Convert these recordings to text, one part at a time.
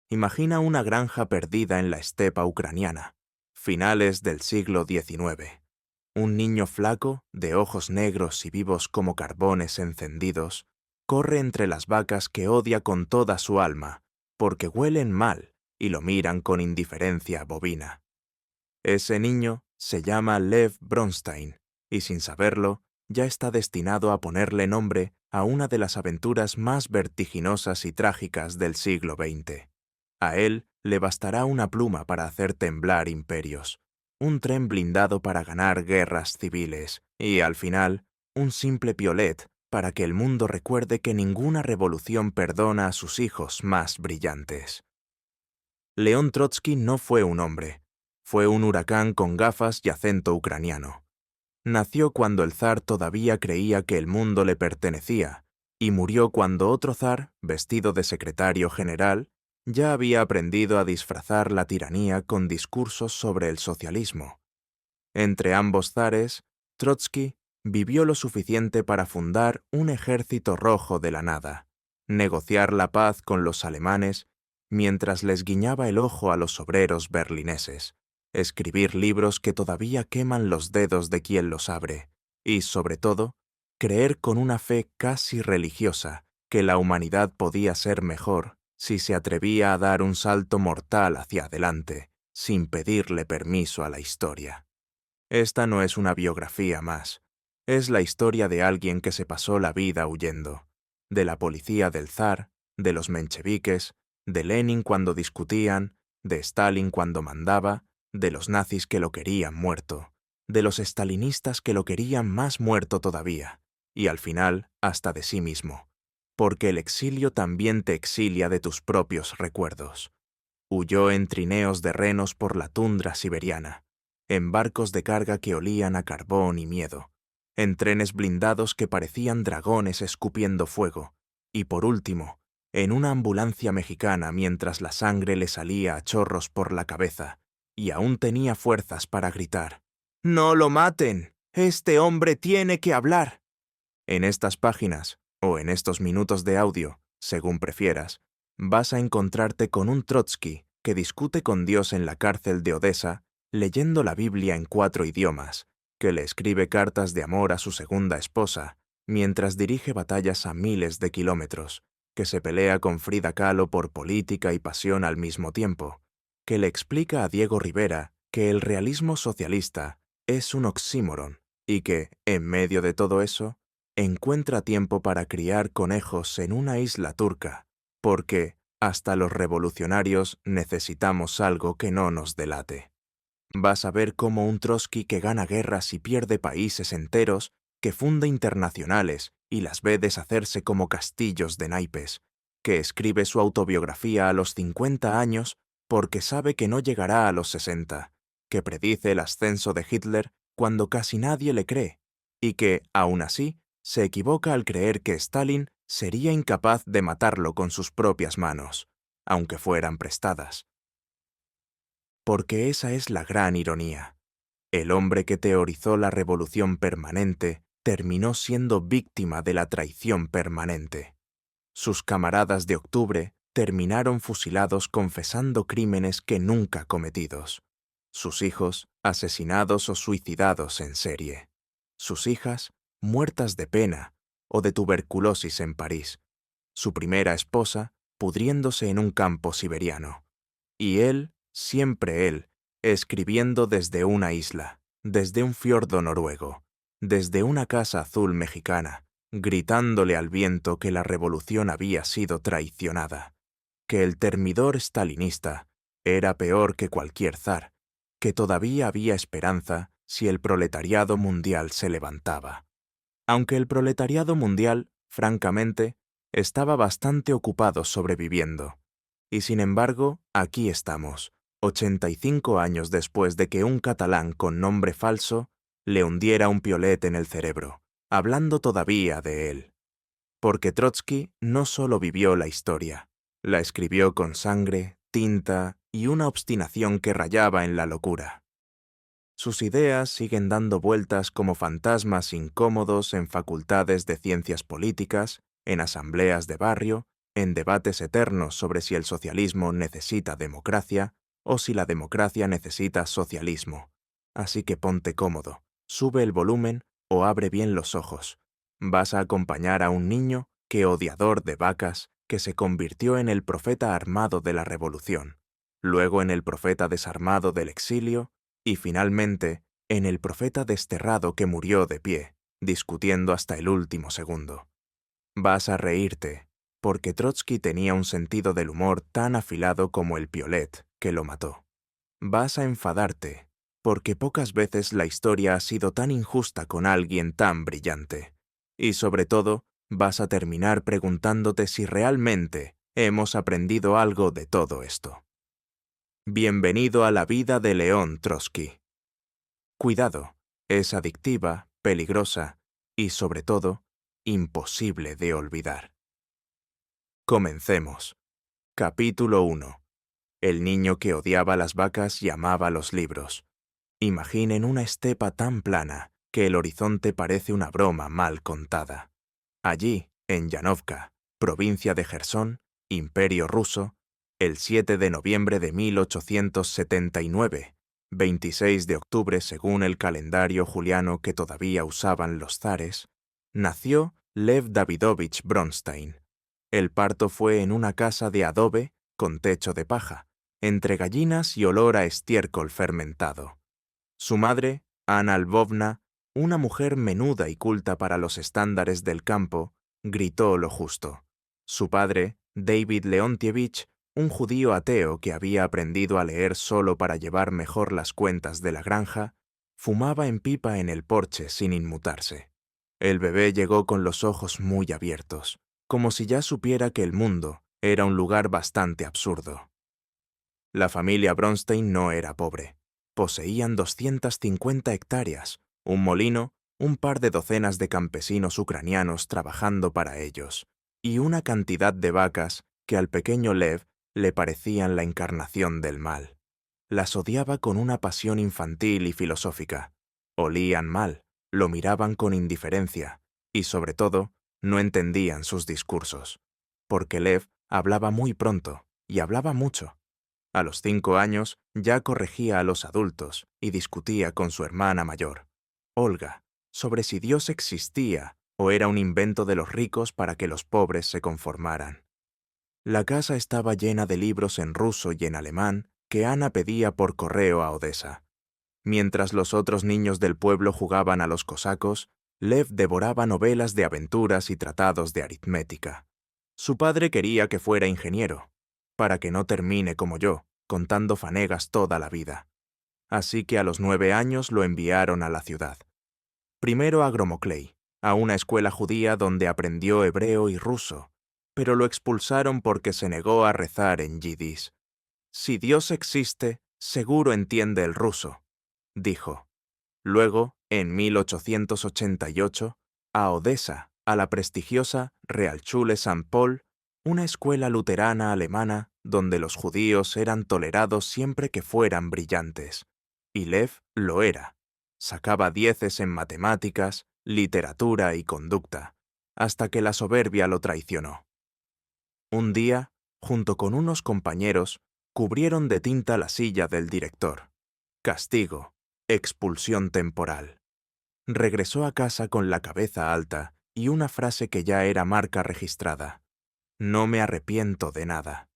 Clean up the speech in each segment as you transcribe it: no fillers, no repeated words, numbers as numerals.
Imagina una granja perdida en la estepa ucraniana, finales del siglo XIX. Un niño flaco, de ojos negros y vivos como carbones encendidos, corre entre las vacas que odia con toda su alma, porque huelen mal y lo miran con indiferencia bovina. Ese niño se llama Lev Bronstein, y sin saberlo, ya está destinado a ponerle nombre a una de las aventuras más vertiginosas y trágicas del siglo XX. A él le bastará una pluma para hacer temblar imperios, un tren blindado para ganar guerras civiles y, al final, un simple piolet para que el mundo recuerde que ninguna revolución perdona a sus hijos más brillantes. León Trotsky no fue un hombre, fue un huracán con gafas y acento ucraniano. Nació cuando el zar todavía creía que el mundo le pertenecía, y murió cuando otro zar, vestido de secretario general, ya había aprendido a disfrazar la tiranía con discursos sobre el socialismo. Entre ambos zares, Trotsky vivió lo suficiente para fundar un ejército rojo de la nada, negociar la paz con los alemanes mientras les guiñaba el ojo a los obreros berlineses, escribir libros que todavía queman los dedos de quien los abre, y, sobre todo, creer con una fe casi religiosa que la humanidad podía ser mejor si se atrevía a dar un salto mortal hacia adelante, sin pedirle permiso a la historia. Esta no es una biografía más, es la historia de alguien que se pasó la vida huyendo, de la policía del zar, de los mencheviques, de Lenin cuando discutían, de Stalin cuando mandaba, de los nazis que lo querían muerto, de los estalinistas que lo querían más muerto todavía, y al final hasta de sí mismo, porque el exilio también te exilia de tus propios recuerdos. Huyó en trineos de renos por la tundra siberiana, en barcos de carga que olían a carbón y miedo, en trenes blindados que parecían dragones escupiendo fuego, y por último, en una ambulancia mexicana mientras la sangre le salía a chorros por la cabeza, y aún tenía fuerzas para gritar: «¡No lo maten! ¡Este hombre tiene que hablar!». En estas páginas, o en estos minutos de audio, según prefieras, vas a encontrarte con un Trotsky que discute con Dios en la cárcel de Odessa, leyendo la Biblia en 4 idiomas, que le escribe cartas de amor a su segunda esposa, mientras dirige batallas a miles de kilómetros, que se pelea con Frida Kahlo por política y pasión al mismo tiempo, que le explica a Diego Rivera que el realismo socialista es un oxímoron y que, en medio de todo eso, encuentra tiempo para criar conejos en una isla turca, porque hasta los revolucionarios necesitamos algo que no nos delate. Vas a ver cómo un Trotsky que gana guerras y pierde países enteros, que funda internacionales y las ve deshacerse como castillos de naipes, que escribe su autobiografía a los 50 años porque sabe que no llegará a los 60, que predice el ascenso de Hitler cuando casi nadie le cree, y que, aún así, se equivoca al creer que Stalin sería incapaz de matarlo con sus propias manos, aunque fueran prestadas. Porque esa es la gran ironía. El hombre que teorizó la revolución permanente terminó siendo víctima de la traición permanente. Sus camaradas de octubre terminaron fusilados confesando crímenes que nunca cometidos. Sus hijos asesinados o suicidados en serie. Sus hijas muertas de pena o de tuberculosis en París. Su primera esposa pudriéndose en un campo siberiano. Y él, siempre él, escribiendo desde una isla, desde un fiordo noruego, desde una casa azul mexicana, gritándole al viento que la revolución había sido traicionada, que el termidor stalinista era peor que cualquier zar, que todavía había esperanza si el proletariado mundial se levantaba. Aunque el proletariado mundial, francamente, estaba bastante ocupado sobreviviendo. Y sin embargo, aquí estamos, 85 años después de que un catalán con nombre falso le hundiera un piolet en el cerebro, hablando todavía de él. Porque Trotsky no solo vivió la historia, la escribió con sangre, tinta y una obstinación que rayaba en la locura. Sus ideas siguen dando vueltas como fantasmas incómodos en facultades de ciencias políticas, en asambleas de barrio en debates eternos sobre si el socialismo necesita democracia o si la democracia necesita socialismo. Así que ponte cómodo, sube el volumen o abre bien los ojos. Vas a acompañar a un niño que, odiador de vacas, que se convirtió en el profeta armado de la revolución, luego en el profeta desarmado del exilio y finalmente en el profeta desterrado que murió de pie, discutiendo hasta el último segundo. Vas a reírte, porque Trotsky tenía un sentido del humor tan afilado como el piolet que lo mató. Vas a enfadarte, porque pocas veces la historia ha sido tan injusta con alguien tan brillante. Y sobre todo, vas a terminar preguntándote si realmente hemos aprendido algo de todo esto. Bienvenido a la vida de León Trotsky. Cuidado, es adictiva, peligrosa y, sobre todo, imposible de olvidar. Comencemos. Capítulo 1. El niño que odiaba las vacas y amaba los libros. Imaginen una estepa tan plana que el horizonte parece una broma mal contada. Allí, en Yanovka, provincia de Jersón, Imperio Ruso, el 7 de noviembre de 1879, 26 de octubre según el calendario juliano que todavía usaban los zares, nació Lev Davidovich Bronstein. El parto fue en una casa de adobe con techo de paja, entre gallinas y olor a estiércol fermentado. Su madre, Ana Lvovna, una mujer menuda y culta para los estándares del campo, gritó lo justo. Su padre, David Leontievich, un judío ateo que había aprendido a leer solo para llevar mejor las cuentas de la granja, fumaba en pipa en el porche sin inmutarse. El bebé llegó con los ojos muy abiertos, como si ya supiera que el mundo era un lugar bastante absurdo. La familia Bronstein no era pobre. Poseían 250 hectáreas, un molino, un par de docenas de campesinos ucranianos trabajando para ellos, y una cantidad de vacas que al pequeño Lev le parecían la encarnación del mal. Las odiaba con una pasión infantil y filosófica. Olían mal, lo miraban con indiferencia, y sobre todo, no entendían sus discursos, porque Lev hablaba muy pronto y hablaba mucho. A los 5 años ya corregía a los adultos y discutía con su hermana mayor, Olga, sobre si Dios existía o era un invento de los ricos para que los pobres se conformaran. La casa estaba llena de libros en ruso y en alemán que Ana pedía por correo a Odessa. Mientras los otros niños del pueblo jugaban a los cosacos, Lev devoraba novelas de aventuras y tratados de aritmética. Su padre quería que fuera ingeniero, para que no termine como yo, contando fanegas toda la vida. Así que a los 9 años lo enviaron a la ciudad. Primero a Gromoklei, a una escuela judía donde aprendió hebreo y ruso, pero lo expulsaron porque se negó a rezar en yiddish. Si Dios existe, seguro entiende el ruso, dijo. Luego, en 1888, a Odessa, a la prestigiosa Realschule St. Paul, una escuela luterana alemana donde los judíos eran tolerados siempre que fueran brillantes. Y Lev lo era. Sacaba 10 en matemáticas, literatura y conducta, hasta que la soberbia lo traicionó. Un día, junto con unos compañeros, cubrieron de tinta la silla del director. Castigo, expulsión temporal. Regresó a casa con la cabeza alta y una frase que ya era marca registrada. No me arrepiento de nada.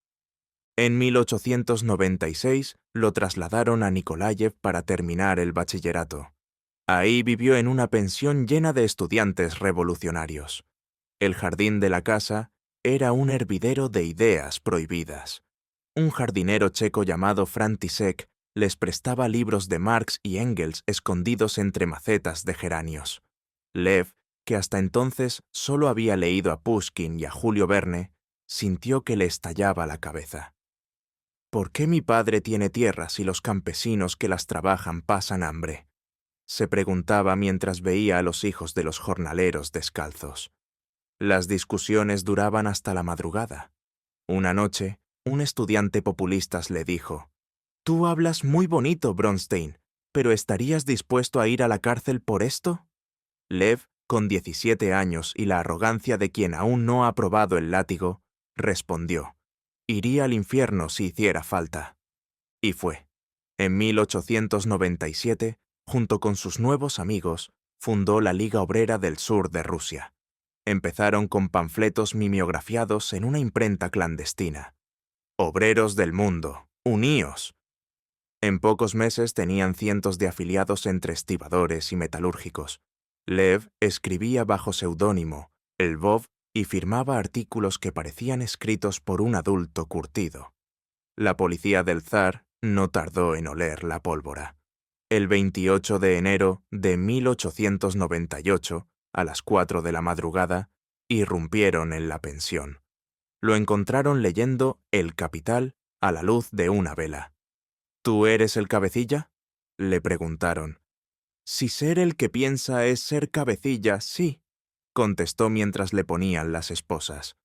En 1896 lo trasladaron a Nikolayev para terminar el bachillerato. Ahí vivió en una pensión llena de estudiantes revolucionarios. El jardín de la casa era un hervidero de ideas prohibidas. Un jardinero checo llamado František les prestaba libros de Marx y Engels escondidos entre macetas de geranios. Lev, que hasta entonces solo había leído a Pushkin y a Julio Verne, sintió que le estallaba la cabeza. ¿Por qué mi padre tiene tierras y los campesinos que las trabajan pasan hambre?, se preguntaba mientras veía a los hijos de los jornaleros descalzos. Las discusiones duraban hasta la madrugada. Una noche, un estudiante populista le dijo: «Tú hablas muy bonito, Bronstein, ¿pero estarías dispuesto a ir a la cárcel por esto?» Lev, con 17 años y la arrogancia de quien aún no ha probado el látigo, respondió. Iría al infierno si hiciera falta. Y fue. En 1897, junto con sus nuevos amigos, fundó la Liga Obrera del Sur de Rusia. Empezaron con panfletos mimeografiados en una imprenta clandestina. «Obreros del mundo, uníos». En pocos meses tenían cientos de afiliados entre estibadores y metalúrgicos. Lev escribía bajo seudónimo, Lvov, y firmaba artículos que parecían escritos por un adulto curtido. La policía del zar no tardó en oler la pólvora. El 28 de enero de 1898, a las 4 de la madrugada, irrumpieron en la pensión. Lo encontraron leyendo El Capital a la luz de una vela. «¿Tú eres el cabecilla?», le preguntaron. «Si ser el que piensa es ser cabecilla, sí», contestó mientras le ponían las esposas.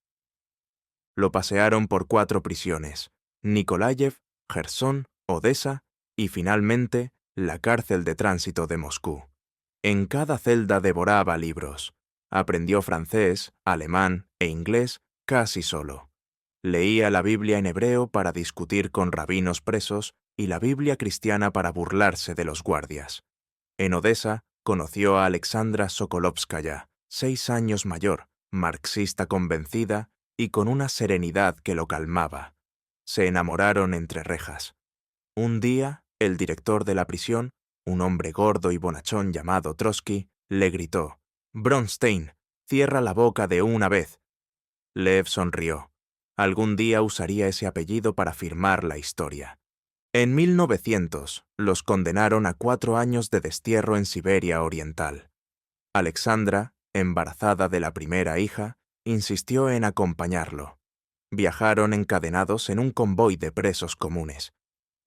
Lo pasearon por 4 prisiones: Nikolayev, Jersón, Odessa y, finalmente, la cárcel de tránsito de Moscú. En cada celda devoraba libros. Aprendió francés, alemán e inglés casi solo. Leía la Biblia en hebreo para discutir con rabinos presos y la Biblia cristiana para burlarse de los guardias. En Odessa conoció a Alexandra Sokolovskaya, 6 años mayor, marxista convencida y con una serenidad que lo calmaba. Se enamoraron entre rejas. Un día, el director de la prisión, un hombre gordo y bonachón llamado Trotsky, le gritó: «Bronstein, cierra la boca de una vez». Lev sonrió. Algún día usaría ese apellido para firmar la historia. En 1900 los condenaron a 4 años de destierro en Siberia Oriental. Alexandra, embarazada de la primera hija, insistió en acompañarlo. Viajaron encadenados en un convoy de presos comunes.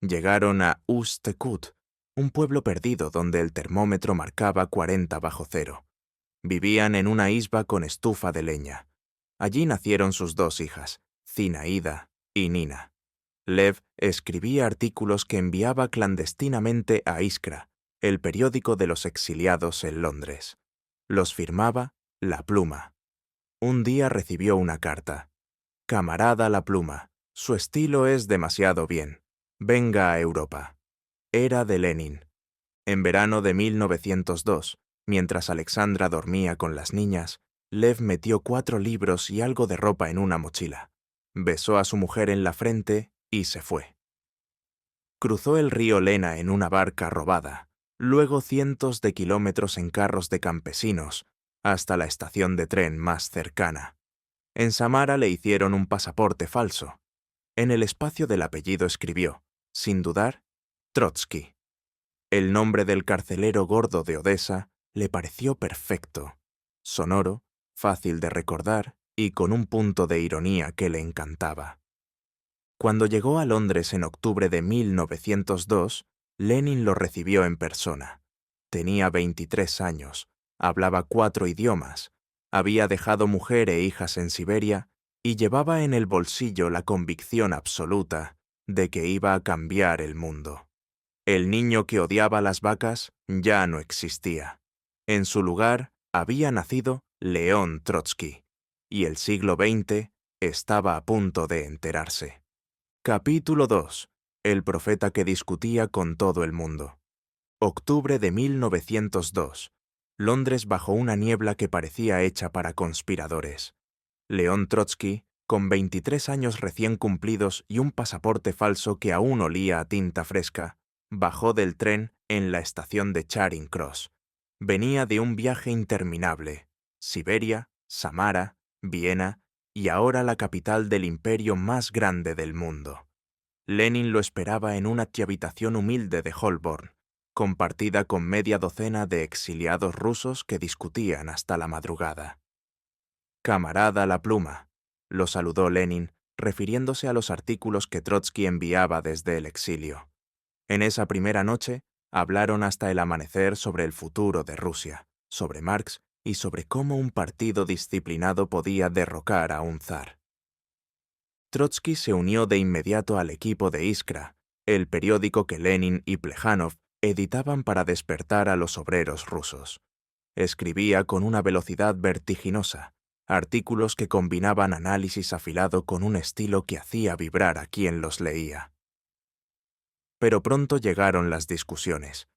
Llegaron a Ust-Kut, un pueblo perdido donde el termómetro marcaba 40 bajo cero. Vivían en una isba con estufa de leña. Allí nacieron sus 2 hijas, Zinaida y Nina. Lev escribía artículos que enviaba clandestinamente a Iskra, el periódico de los exiliados en Londres. Los firmaba La Pluma. Un día recibió una carta. «Camarada La Pluma, su estilo es demasiado bien. Venga a Europa». Era de Lenin. En verano de 1902, mientras Alexandra dormía con las niñas, Lev metió 4 libros y algo de ropa en una mochila. Besó a su mujer en la frente y se fue. Cruzó el río Lena en una barca robada, luego cientos de kilómetros en carros de campesinos, hasta la estación de tren más cercana. En Samara le hicieron un pasaporte falso. En el espacio del apellido escribió, sin dudar, Trotsky. El nombre del carcelero gordo de Odessa le pareció perfecto, sonoro, fácil de recordar y con un punto de ironía que le encantaba. Cuando llegó a Londres en octubre de 1902, Lenin lo recibió en persona. Tenía 23 años, hablaba 4 idiomas, había dejado mujer e hijas en Siberia y llevaba en el bolsillo la convicción absoluta de que iba a cambiar el mundo. El niño que odiaba las vacas ya no existía. En su lugar había nacido León Trotsky, y el siglo XX estaba a punto de enterarse. Capítulo 2. El profeta que discutía con todo el mundo. Octubre de 1902. Londres bajo una niebla que parecía hecha para conspiradores. León Trotsky, con 23 años recién cumplidos y un pasaporte falso que aún olía a tinta fresca, bajó del tren en la estación de Charing Cross. Venía de un viaje interminable: Siberia, Samara, Viena y ahora la capital del imperio más grande del mundo. Lenin lo esperaba en una habitación humilde de Holborn, compartida con media docena de exiliados rusos que discutían hasta la madrugada. «Camarada La Pluma», lo saludó Lenin, refiriéndose a los artículos que Trotsky enviaba desde el exilio. En esa primera noche hablaron hasta el amanecer sobre el futuro de Rusia, sobre Marx y sobre cómo un partido disciplinado podía derrocar a un zar. Trotsky se unió de inmediato al equipo de Iskra, el periódico que Lenin y Plejánov editaban para despertar a los obreros rusos. Escribía con una velocidad vertiginosa, artículos que combinaban análisis afilado con un estilo que hacía vibrar a quien los leía. Pero pronto llegaron las discusiones.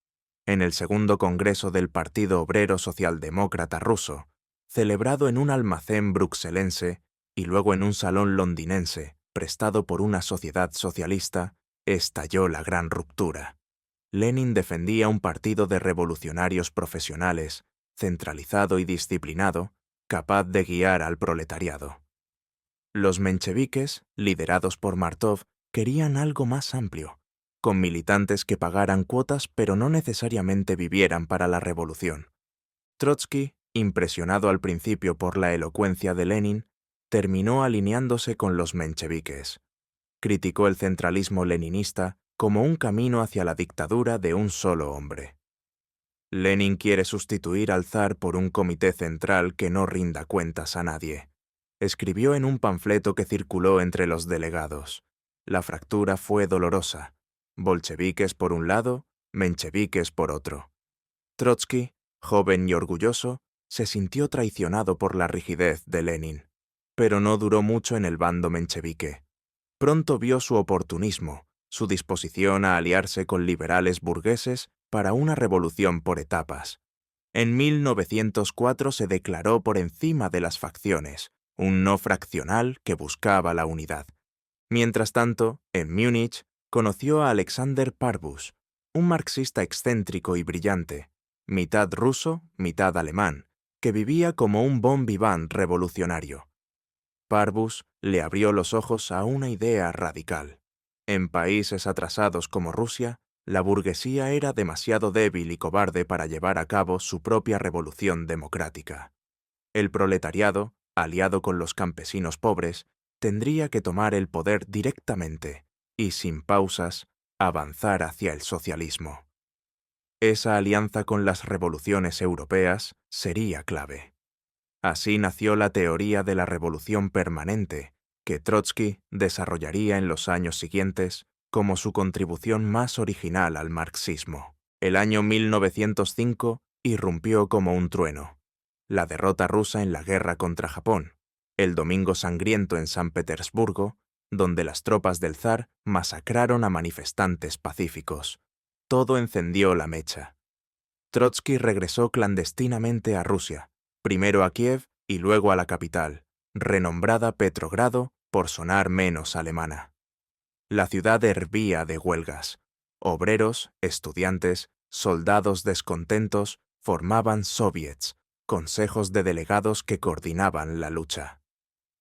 En el segundo Congreso del Partido Obrero Socialdemócrata Ruso, celebrado en un almacén bruxelense y luego en un salón londinense, prestado por una sociedad socialista, estalló la gran ruptura. Lenin defendía un partido de revolucionarios profesionales, centralizado y disciplinado, capaz de guiar al proletariado. Los mencheviques, liderados por Martov, querían algo más amplio, con militantes que pagaran cuotas pero no necesariamente vivieran para la revolución. Trotsky, impresionado al principio por la elocuencia de Lenin, terminó alineándose con los mencheviques. Criticó el centralismo leninista como un camino hacia la dictadura de un solo hombre. Lenin quiere sustituir al zar por un comité central que no rinda cuentas a nadie, escribió en un panfleto que circuló entre los delegados. La fractura fue dolorosa. Bolcheviques por un lado, mencheviques por otro. Trotsky, joven y orgulloso, se sintió traicionado por la rigidez de Lenin, pero no duró mucho en el bando menchevique. Pronto vio su oportunismo, su disposición a aliarse con liberales burgueses para una revolución por etapas. En 1904 se declaró por encima de las facciones, un no fraccional que buscaba la unidad. Mientras tanto, en Múnich, conoció a Alexander Parbus, un marxista excéntrico y brillante, mitad ruso, mitad alemán, que vivía como un bon vivant revolucionario. Parbus le abrió los ojos a una idea radical. En países atrasados como Rusia, la burguesía era demasiado débil y cobarde para llevar a cabo su propia revolución democrática. El proletariado, aliado con los campesinos pobres, tendría que tomar el poder directamente y, sin pausas, avanzar hacia el socialismo. Esa alianza con las revoluciones europeas sería clave. Así nació la teoría de la revolución permanente, que Trotsky desarrollaría en los años siguientes como su contribución más original al marxismo. El año 1905 irrumpió como un trueno. La derrota rusa en la guerra contra Japón, el Domingo Sangriento en San Petersburgo, donde las tropas del zar masacraron a manifestantes pacíficos. Todo encendió la mecha. Trotsky regresó clandestinamente a Rusia, primero a Kiev y luego a la capital, renombrada Petrogrado por sonar menos alemana. La ciudad hervía de huelgas. Obreros, estudiantes, soldados descontentos formaban soviets, consejos de delegados que coordinaban la lucha.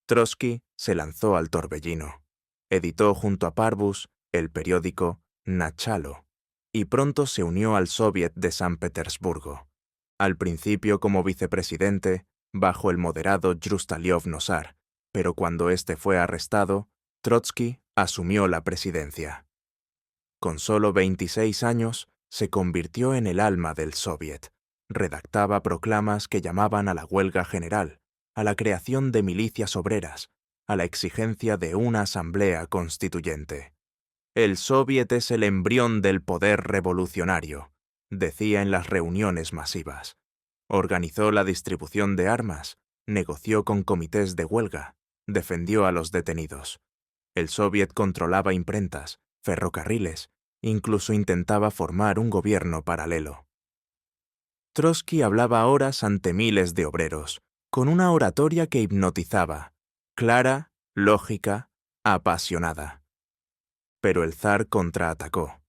Trotsky se lanzó al torbellino. Editó junto a Parbus el periódico Nachalo y pronto se unió al Soviet de San Petersburgo, al principio como vicepresidente bajo el moderado Yustaliov-Nosar, pero cuando éste fue arrestado, Trotsky asumió la presidencia. Con solo 26 años, se convirtió en el alma del Soviet. Redactaba proclamas que llamaban a la huelga general, a la creación de milicias obreras, a la exigencia de una asamblea constituyente. El Soviet es el embrión del poder revolucionario, decía en las reuniones masivas. Organizó la distribución de armas, negoció con comités de huelga, defendió a los detenidos. El Soviet controlaba imprentas, ferrocarriles, incluso intentaba formar un gobierno paralelo. Trotsky hablaba horas ante miles de obreros, con una oratoria que hipnotizaba, clara, lógica, apasionada. Pero el zar contraatacó.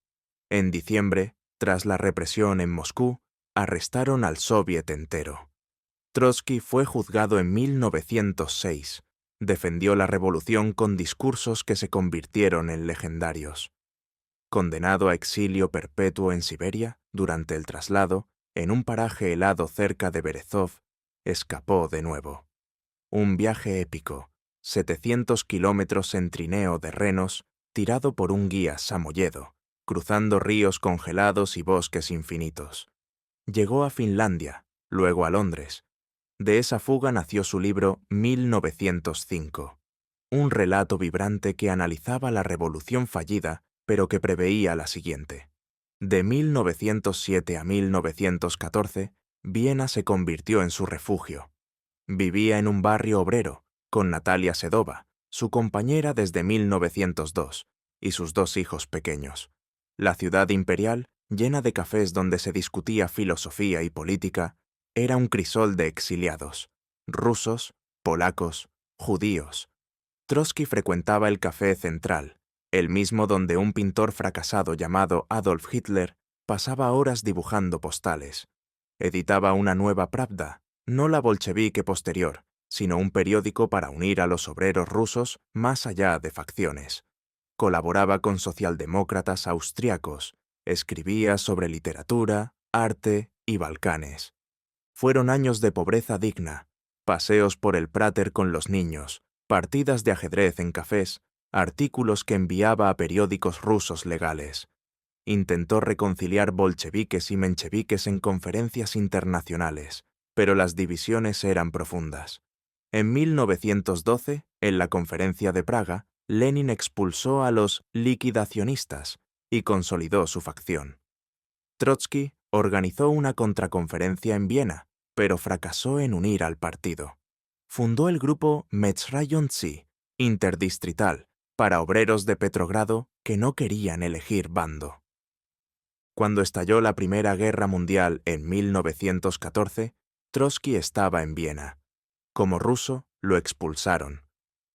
En diciembre, tras la represión en Moscú, arrestaron al Soviet entero. Trotsky fue juzgado en 1906. Defendió la revolución con discursos que se convirtieron en legendarios. Condenado a exilio perpetuo en Siberia, durante el traslado, en un paraje helado cerca de Berezov, escapó de nuevo. Un viaje épico, 700 kilómetros en trineo de renos, tirado por un guía samoyedo, cruzando ríos congelados y bosques infinitos. Llegó a Finlandia, luego a Londres. De esa fuga nació su libro 1905, un relato vibrante que analizaba la revolución fallida, pero que preveía la siguiente. De 1907 a 1914, Viena se convirtió en su refugio. Vivía en un barrio obrero, con Natalia Sedova, su compañera desde 1902, y sus 2 hijos pequeños. La ciudad imperial, llena de cafés donde se discutía filosofía y política, era un crisol de exiliados, rusos, polacos, judíos. Trotsky frecuentaba el Café Central, el mismo donde un pintor fracasado llamado Adolf Hitler pasaba horas dibujando postales. Editaba una nueva Pravda, no la bolchevique posterior, sino un periódico para unir a los obreros rusos más allá de facciones. Colaboraba con socialdemócratas austriacos, escribía sobre literatura, arte y Balcanes. Fueron años de pobreza digna, paseos por el Prater con los niños, partidas de ajedrez en cafés, artículos que enviaba a periódicos rusos legales. Intentó reconciliar bolcheviques y mencheviques en conferencias internacionales, pero las divisiones eran profundas. En 1912, en la Conferencia de Praga, Lenin expulsó a los liquidacionistas y consolidó su facción. Trotsky organizó una contraconferencia en Viena, pero fracasó en unir al partido. Fundó el grupo Mezrayontsy, interdistrital, para obreros de Petrogrado que no querían elegir bando. Cuando estalló la Primera Guerra Mundial en 1914, Trotsky estaba en Viena. Como ruso, lo expulsaron.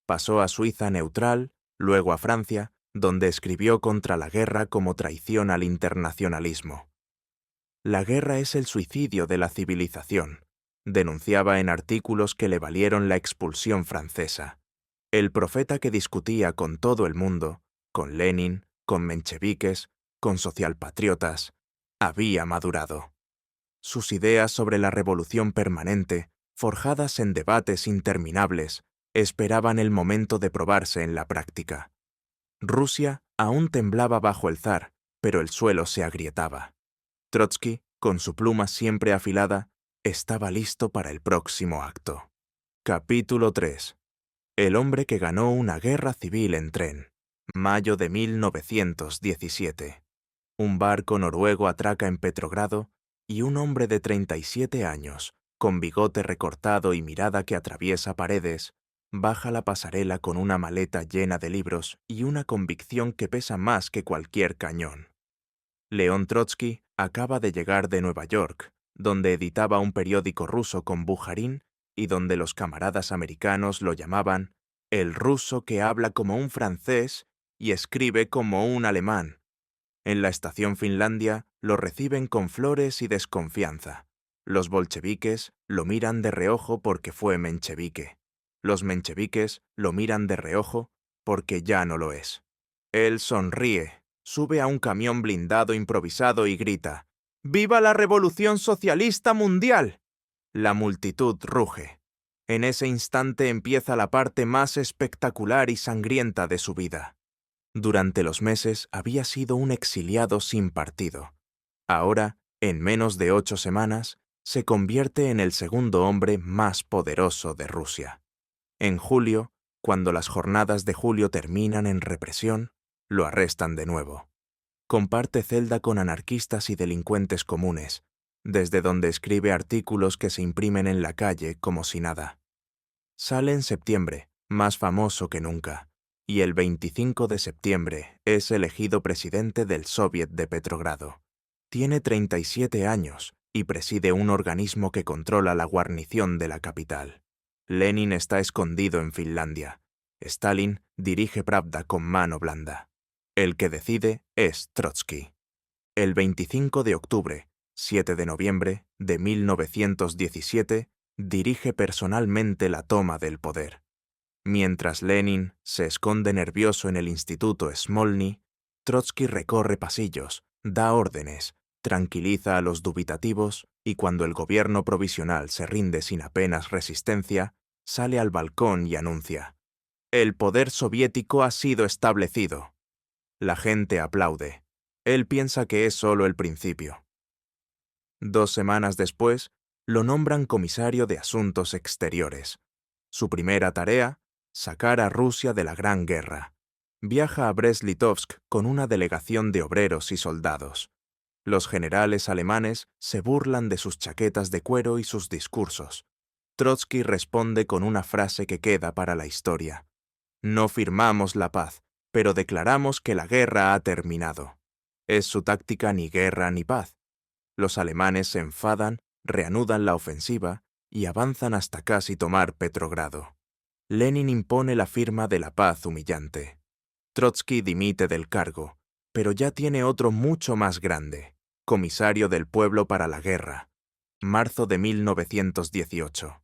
Pasó a Suiza neutral, luego a Francia, donde escribió contra la guerra como traición al internacionalismo. La guerra es el suicidio de la civilización, denunciaba en artículos que le valieron la expulsión francesa. El profeta que discutía con todo el mundo, con Lenin, con mencheviques, con socialpatriotas, había madurado. Sus ideas sobre la revolución permanente, forjadas en debates interminables, esperaban el momento de probarse en la práctica. Rusia aún temblaba bajo el zar, pero el suelo se agrietaba. Trotsky, con su pluma siempre afilada, estaba listo para el próximo acto. Capítulo 3. El hombre que ganó una guerra civil en tren. Mayo de 1917. Un barco noruego atraca en Petrogrado y un hombre de 37 años, con bigote recortado y mirada que atraviesa paredes, baja la pasarela con una maleta llena de libros y una convicción que pesa más que cualquier cañón. León Trotsky acaba de llegar de Nueva York, donde editaba un periódico ruso con Bujarin y donde los camaradas americanos lo llamaban el ruso que habla como un francés y escribe como un alemán. En la estación Finlandia lo reciben con flores y desconfianza. Los bolcheviques lo miran de reojo porque fue menchevique. Los mencheviques lo miran de reojo porque ya no lo es. Él sonríe, sube a un camión blindado improvisado y grita: ¡Viva la revolución socialista mundial! La multitud ruge. En ese instante empieza la parte más espectacular y sangrienta de su vida. Durante los meses había sido un exiliado sin partido. Ahora, en menos de 8 semanas, se convierte en el segundo hombre más poderoso de Rusia. En julio, cuando las jornadas de julio terminan en represión, lo arrestan de nuevo. Comparte celda con anarquistas y delincuentes comunes, desde donde escribe artículos que se imprimen en la calle como si nada. Sale en septiembre, más famoso que nunca, y el 25 de septiembre es elegido presidente del Soviet de Petrogrado. Tiene 37 años y preside un organismo que controla la guarnición de la capital. Lenin está escondido en Finlandia. Stalin dirige Pravda con mano blanda. El que decide es Trotsky. El 25 de octubre, 7 de noviembre de 1917, dirige personalmente la toma del poder. Mientras Lenin se esconde nervioso en el Instituto Smolny, Trotsky recorre pasillos, da órdenes, tranquiliza a los dubitativos y cuando el gobierno provisional se rinde sin apenas resistencia, sale al balcón y anuncia: «El poder soviético ha sido establecido». La gente aplaude. Él piensa que es solo el principio. 2 semanas después, lo nombran comisario de Asuntos Exteriores. Su primera tarea, sacar a Rusia de la Gran Guerra. Viaja a Brest-Litovsk con una delegación de obreros y soldados. Los generales alemanes se burlan de sus chaquetas de cuero y sus discursos. Trotsky responde con una frase que queda para la historia. No firmamos la paz, pero declaramos que la guerra ha terminado. Es su táctica ni guerra ni paz. Los alemanes se enfadan, reanudan la ofensiva y avanzan hasta casi tomar Petrogrado. Lenin impone la firma de la paz humillante. Trotsky dimite del cargo, pero ya tiene otro mucho más grande, comisario del pueblo para la guerra. Marzo de 1918.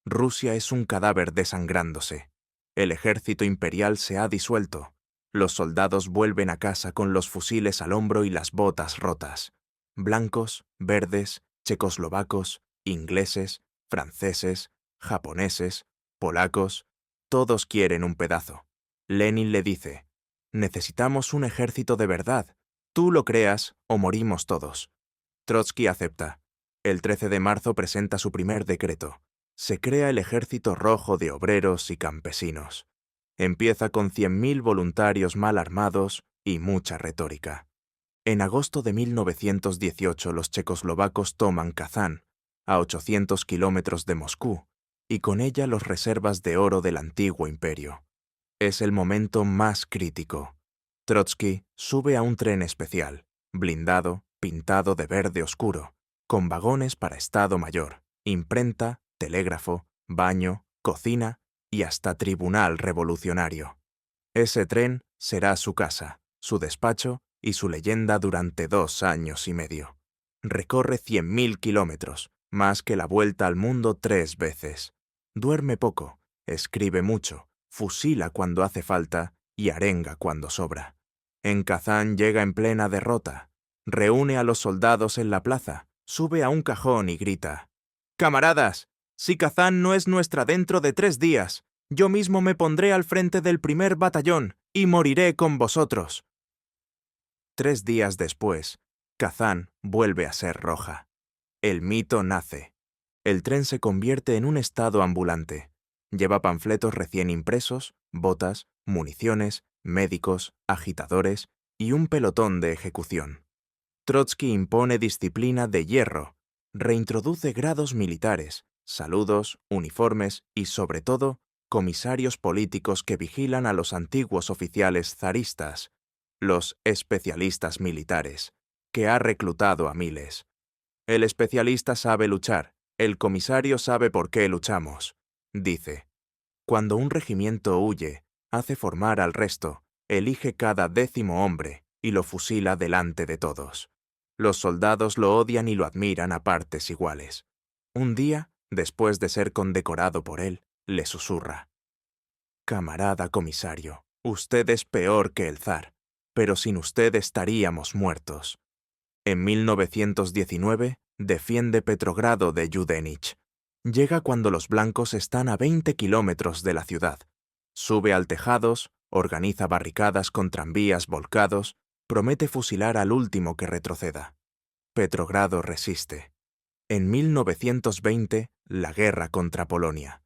Rusia es un cadáver desangrándose. El ejército imperial se ha disuelto. Los soldados vuelven a casa con los fusiles al hombro y las botas rotas. Blancos, verdes, checoslovacos, ingleses, franceses, japoneses, polacos, todos quieren un pedazo. Lenin le dice: necesitamos un ejército de verdad. Tú lo creas o morimos todos. Trotsky acepta. El 13 de marzo presenta su primer decreto. Se crea el Ejército Rojo de Obreros y Campesinos. Empieza con 100.000 voluntarios mal armados y mucha retórica. En agosto de 1918 los checoslovacos toman Kazán, a 800 kilómetros de Moscú, y con ella los reservas de oro del antiguo imperio. Es el momento más crítico. Trotsky sube a un tren especial, blindado, pintado de verde oscuro, con vagones para Estado Mayor, imprenta, telégrafo, baño, cocina y hasta tribunal revolucionario. Ese tren será su casa, su despacho y su leyenda durante 2 años y medio. Recorre 100.000 kilómetros, más que la vuelta al mundo 3 veces. Duerme poco, escribe mucho, fusila cuando hace falta y arenga cuando sobra. En Kazán llega en plena derrota. Reúne a los soldados en la plaza, sube a un cajón y grita: «Camaradas, si Kazán no es nuestra dentro de 3 días, yo mismo me pondré al frente del primer batallón y moriré con vosotros». 3 días después, Kazán vuelve a ser roja. El mito nace. El tren se convierte en un estado ambulante. Lleva panfletos recién impresos, botas, municiones, médicos, agitadores y un pelotón de ejecución. Trotsky impone disciplina de hierro, reintroduce grados militares, saludos, uniformes y, sobre todo, comisarios políticos que vigilan a los antiguos oficiales zaristas, los especialistas militares, que ha reclutado a miles. El especialista sabe luchar, el comisario sabe por qué luchamos, dice. Cuando un regimiento huye, hace formar al resto, elige cada 10º hombre y lo fusila delante de todos. Los soldados lo odian y lo admiran a partes iguales. Un día, después de ser condecorado por él, le susurra: «Camarada comisario, usted es peor que el zar, pero sin usted estaríamos muertos». En 1919 defiende Petrogrado de Yudenich. Llega cuando los blancos están a 20 kilómetros de la ciudad. Sube al tejados, organiza barricadas con tranvías volcados, promete fusilar al último que retroceda. Petrogrado resiste. En 1920, la guerra contra Polonia.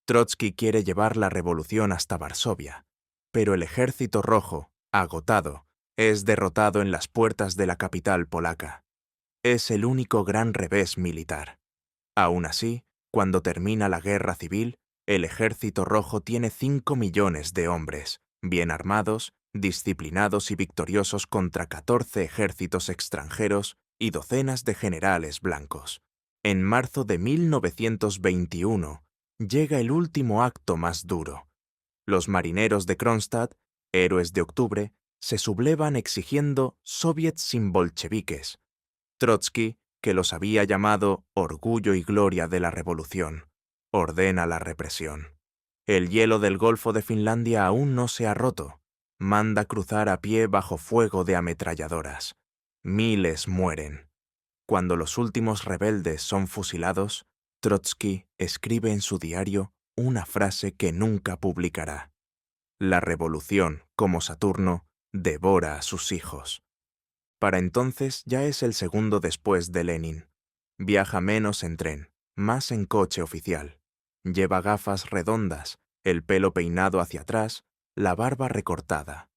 Trotsky quiere llevar la revolución hasta Varsovia, pero el Ejército Rojo, agotado, es derrotado en las puertas de la capital polaca. Es el único gran revés militar. Aún así, cuando termina la guerra civil, el Ejército Rojo tiene 5 millones de hombres, bien armados, disciplinados y victoriosos contra 14 ejércitos extranjeros y docenas de generales blancos. En marzo de 1921 llega el último acto más duro. Los marineros de Kronstadt, héroes de octubre, se sublevan exigiendo soviets sin bolcheviques. Trotsky, que los había llamado orgullo y gloria de la revolución, ordena la represión. El hielo del Golfo de Finlandia aún no se ha roto. Manda cruzar a pie bajo fuego de ametralladoras. Miles mueren. Cuando los últimos rebeldes son fusilados, Trotsky escribe en su diario una frase que nunca publicará: «La revolución, como Saturno, devora a sus hijos». Para entonces ya es el segundo después de Lenin. Viaja menos en tren, más en coche oficial. Lleva gafas redondas, el pelo peinado hacia atrás, la barba recortada.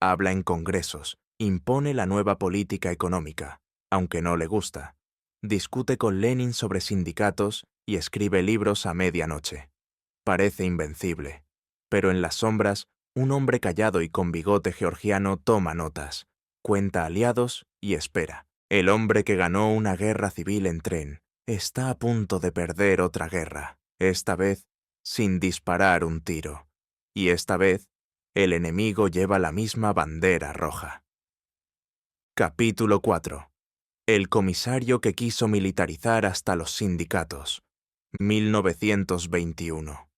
Habla en congresos, impone la nueva política económica, aunque no le gusta. Discute con Lenin sobre sindicatos y escribe libros a medianoche. Parece invencible, pero en las sombras, un hombre callado y con bigote georgiano toma notas, cuenta aliados y espera. El hombre que ganó una guerra civil en tren está a punto de perder otra guerra, esta vez sin disparar un tiro. Y esta vez, el enemigo lleva la misma bandera roja. Capítulo 4. El comisario que quiso militarizar hasta los sindicatos. 1921.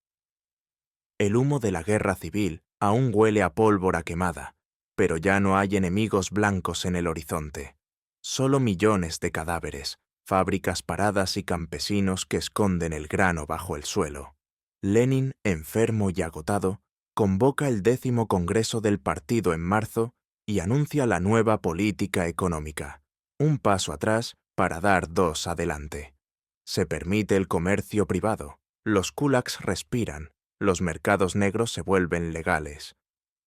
El humo de la guerra civil aún huele a pólvora quemada, pero ya no hay enemigos blancos en el horizonte. Solo millones de cadáveres, fábricas paradas y campesinos que esconden el grano bajo el suelo. Lenin, enfermo y agotado, convoca el 10º Congreso del Partido en marzo y anuncia la nueva política económica. Un paso atrás para dar 2 adelante. Se permite el comercio privado, los kulaks respiran, los mercados negros se vuelven legales.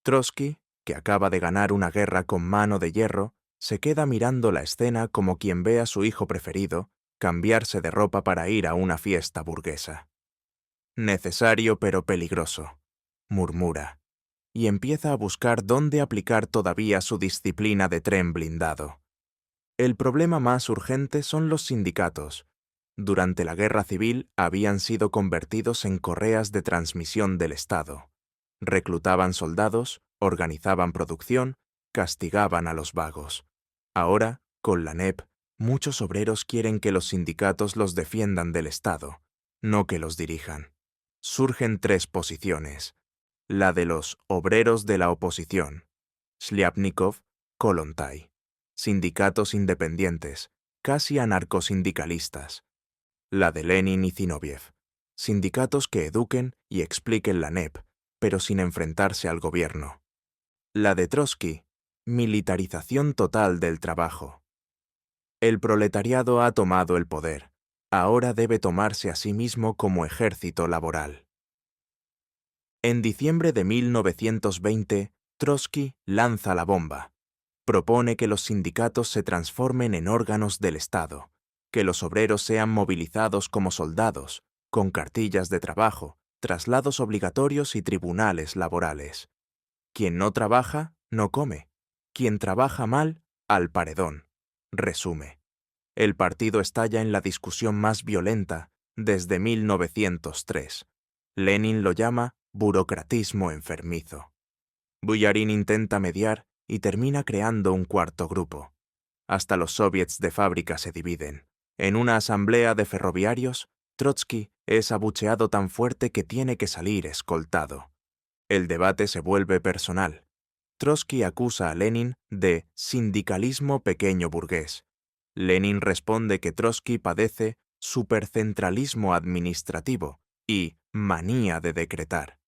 Trotsky, que acaba de ganar una guerra con mano de hierro, se queda mirando la escena como quien ve a su hijo preferido cambiarse de ropa para ir a una fiesta burguesa. Necesario pero peligroso, murmura, y empieza a buscar dónde aplicar todavía su disciplina de tren blindado. El problema más urgente son los sindicatos. Durante la guerra civil habían sido convertidos en correas de transmisión del Estado. Reclutaban soldados, organizaban producción, castigaban a los vagos. Ahora, con la NEP, muchos obreros quieren que los sindicatos los defiendan del Estado, no que los dirijan. Surgen 3 posiciones. La de los obreros de la oposición, Shliapnikov, Kollontai. Sindicatos independientes, casi anarcosindicalistas. La de Lenin y Zinoviev. Sindicatos que eduquen y expliquen la NEP, pero sin enfrentarse al gobierno. La de Trotsky, militarización total del trabajo. El proletariado ha tomado el poder. Ahora debe tomarse a sí mismo como ejército laboral. En diciembre de 1920, Trotsky lanza la bomba. Propone que los sindicatos se transformen en órganos del Estado, que los obreros sean movilizados como soldados, con cartillas de trabajo, traslados obligatorios y tribunales laborales. Quien no trabaja, no come. Quien trabaja mal, al paredón. Resume. El partido estalla en la discusión más violenta desde 1903. Lenin lo llama burocratismo enfermizo. Bujarin intenta mediar y termina creando un 4º grupo. Hasta los soviets de fábrica se dividen. En una asamblea de ferroviarios, Trotsky es abucheado tan fuerte que tiene que salir escoltado. El debate se vuelve personal. Trotsky acusa a Lenin de sindicalismo pequeño burgués. Lenin responde que Trotsky padece supercentralismo administrativo y manía de decretar.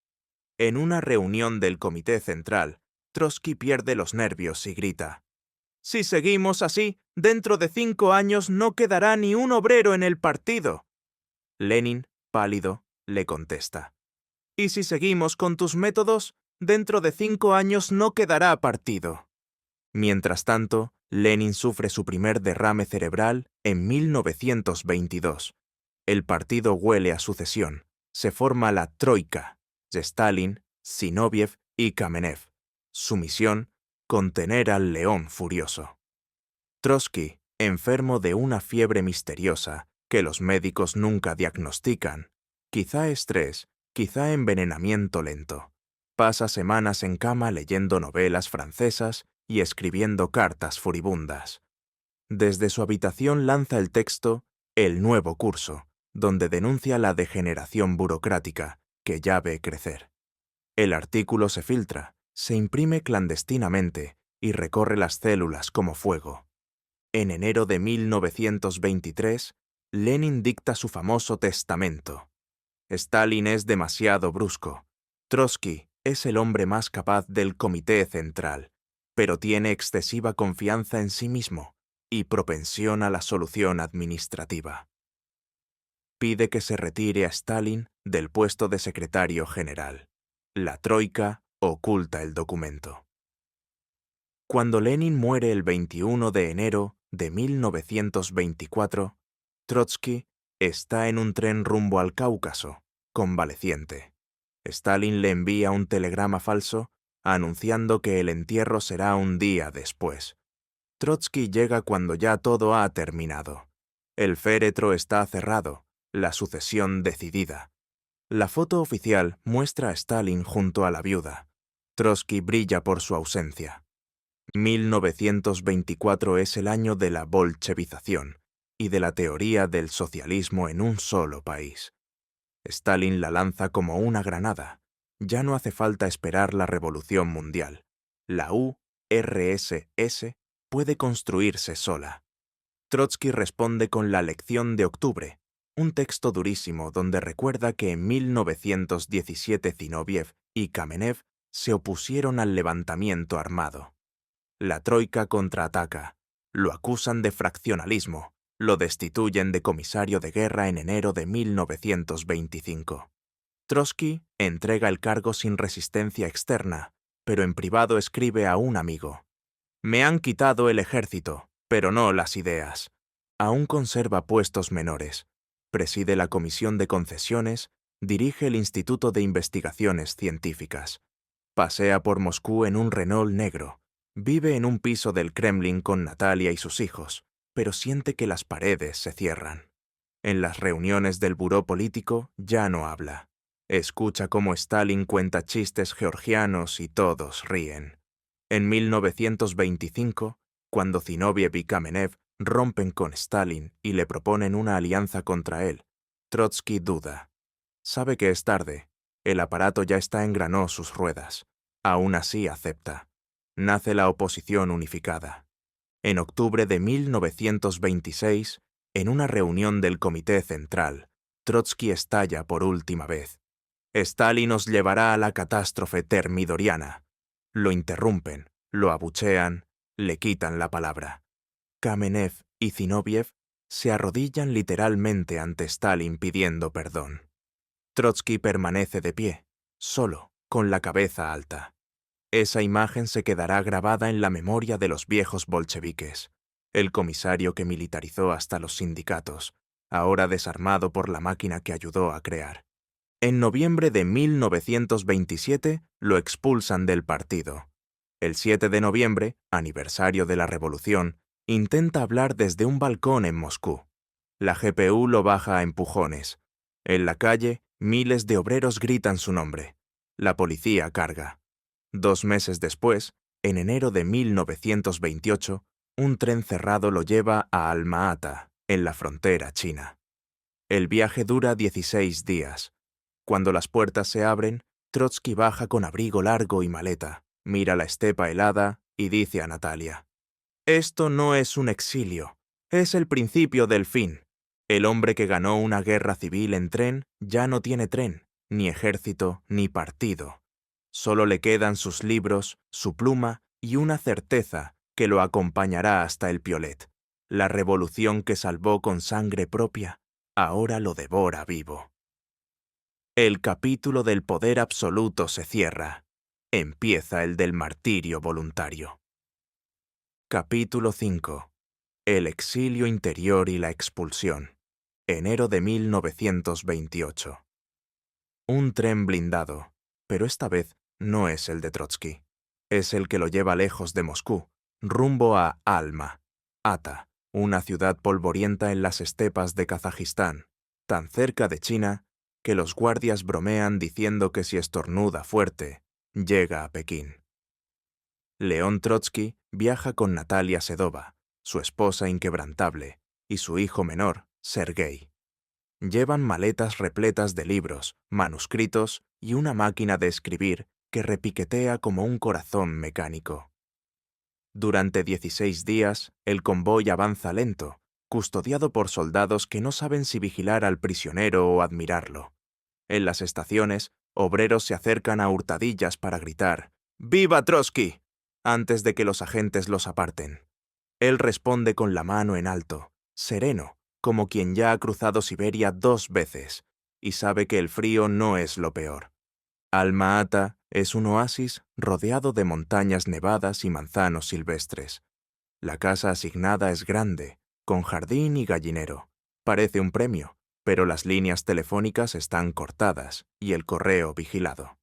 En una reunión del Comité Central, Trotsky pierde los nervios y grita: «Si seguimos así, dentro de 5 años no quedará ni un obrero en el partido». Lenin, pálido, le contesta: «Y si seguimos con tus métodos, dentro de 5 años no quedará partido». Mientras tanto, Lenin sufre su primer derrame cerebral en 1922. El partido huele a sucesión. Se forma la Troika, de Stalin, Zinoviev y Kamenev. Su misión, contener al león furioso. Trotsky, enfermo de una fiebre misteriosa que los médicos nunca diagnostican, quizá estrés, quizá envenenamiento lento. Pasa semanas en cama leyendo novelas francesas y escribiendo cartas furibundas. Desde su habitación lanza el texto El nuevo curso, donde denuncia la degeneración burocrática que ya ve crecer. El artículo se filtra, se imprime clandestinamente y recorre las células como fuego. En enero de 1923, Lenin dicta su famoso testamento. Stalin es demasiado brusco. Trotsky es el hombre más capaz del Comité Central, pero tiene excesiva confianza en sí mismo y propensión a la solución administrativa. Pide que se retire a Stalin del puesto de secretario general. La Troika oculta el documento. Cuando Lenin muere el 21 de enero de 1924, Trotsky, Está en un tren rumbo al Cáucaso, convaleciente. Stalin le envía un telegrama falso anunciando que el entierro será un día después. Trotsky llega cuando ya todo ha terminado. El féretro está cerrado, la sucesión decidida. La foto oficial muestra a Stalin junto a la viuda. Trotsky brilla por su ausencia. 1924 es el año de la bolchevización y de la teoría del socialismo en un solo país. Stalin la lanza como una granada. Ya no hace falta esperar la revolución mundial. La URSS puede construirse sola. Trotsky responde con la Lección de Octubre, un texto durísimo donde recuerda que en 1917 Zinoviev y Kamenev se opusieron al levantamiento armado. La troika contraataca, lo acusan de fraccionalismo, lo destituyen de comisario de guerra en enero de 1925. Trotsky entrega el cargo sin resistencia externa, pero en privado escribe a un amigo: «Me han quitado el ejército, pero no las ideas». Aún conserva puestos menores. Preside la Comisión de Concesiones, dirige el Instituto de Investigaciones Científicas. Pasea por Moscú en un Renault negro. Vive en un piso del Kremlin con Natalia y sus hijos, pero siente que las paredes se cierran. En las reuniones del buró político ya no habla. Escucha cómo Stalin cuenta chistes georgianos y todos ríen. En 1925, cuando Zinoviev y Kamenev rompen con Stalin y le proponen una alianza contra él, Trotsky duda. Sabe que es tarde. El aparato ya está engranó sus ruedas. Aún así acepta. Nace la oposición unificada. En octubre de 1926, en una reunión del Comité Central, Trotsky estalla por última vez. Stalin nos llevará a la catástrofe termidoriana. Lo interrumpen, lo abuchean, le quitan la palabra. Kamenev y Zinoviev se arrodillan literalmente ante Stalin pidiendo perdón. Trotsky permanece de pie, solo, con la cabeza alta. Esa imagen se quedará grabada en la memoria de los viejos bolcheviques. El comisario que militarizó hasta los sindicatos, ahora desarmado por la máquina que ayudó a crear. En noviembre de 1927 lo expulsan del partido. El 7 de noviembre, aniversario de la revolución, intenta hablar desde un balcón en Moscú. La GPU lo baja a empujones. En la calle, miles de obreros gritan su nombre. La policía carga. 2 meses después, en enero de 1928, un tren cerrado lo lleva a Alma-Ata, en la frontera china. El viaje dura 16 días. Cuando las puertas se abren, Trotsky baja con abrigo largo y maleta, mira la estepa helada y dice a Natalia: «Esto no es un exilio, es el principio del fin. El hombre que ganó una guerra civil en tren ya no tiene tren, ni ejército, ni partido. Solo le quedan sus libros, su pluma y una certeza que lo acompañará hasta el piolet. La revolución que salvó con sangre propia, ahora lo devora vivo». El capítulo del poder absoluto se cierra. Empieza el del martirio voluntario. Capítulo 5. El exilio interior y la expulsión. Enero de 1928. Un tren blindado, pero esta vez no es el de Trotsky. Es el que lo lleva lejos de Moscú, rumbo a Alma-Ata, una ciudad polvorienta en las estepas de Kazajistán, tan cerca de China que los guardias bromean diciendo que si estornuda fuerte, llega a Pekín. León Trotsky viaja con Natalia Sedova, su esposa inquebrantable, y su hijo menor, Sergei. Llevan maletas repletas de libros, manuscritos y una máquina de escribir que repiquetea como un corazón mecánico. Durante 16 días, el convoy avanza lento, custodiado por soldados que no saben si vigilar al prisionero o admirarlo. En las estaciones, obreros se acercan a hurtadillas para gritar «¡Viva Trotsky!» antes de que los agentes los aparten. Él responde con la mano en alto, sereno, como quien ya ha cruzado Siberia 2 veces, y sabe que el frío no es lo peor. Alma-Ata es un oasis rodeado de montañas nevadas y manzanos silvestres. La casa asignada es grande, con jardín y gallinero. Parece un premio, pero las líneas telefónicas están cortadas y el correo vigilado.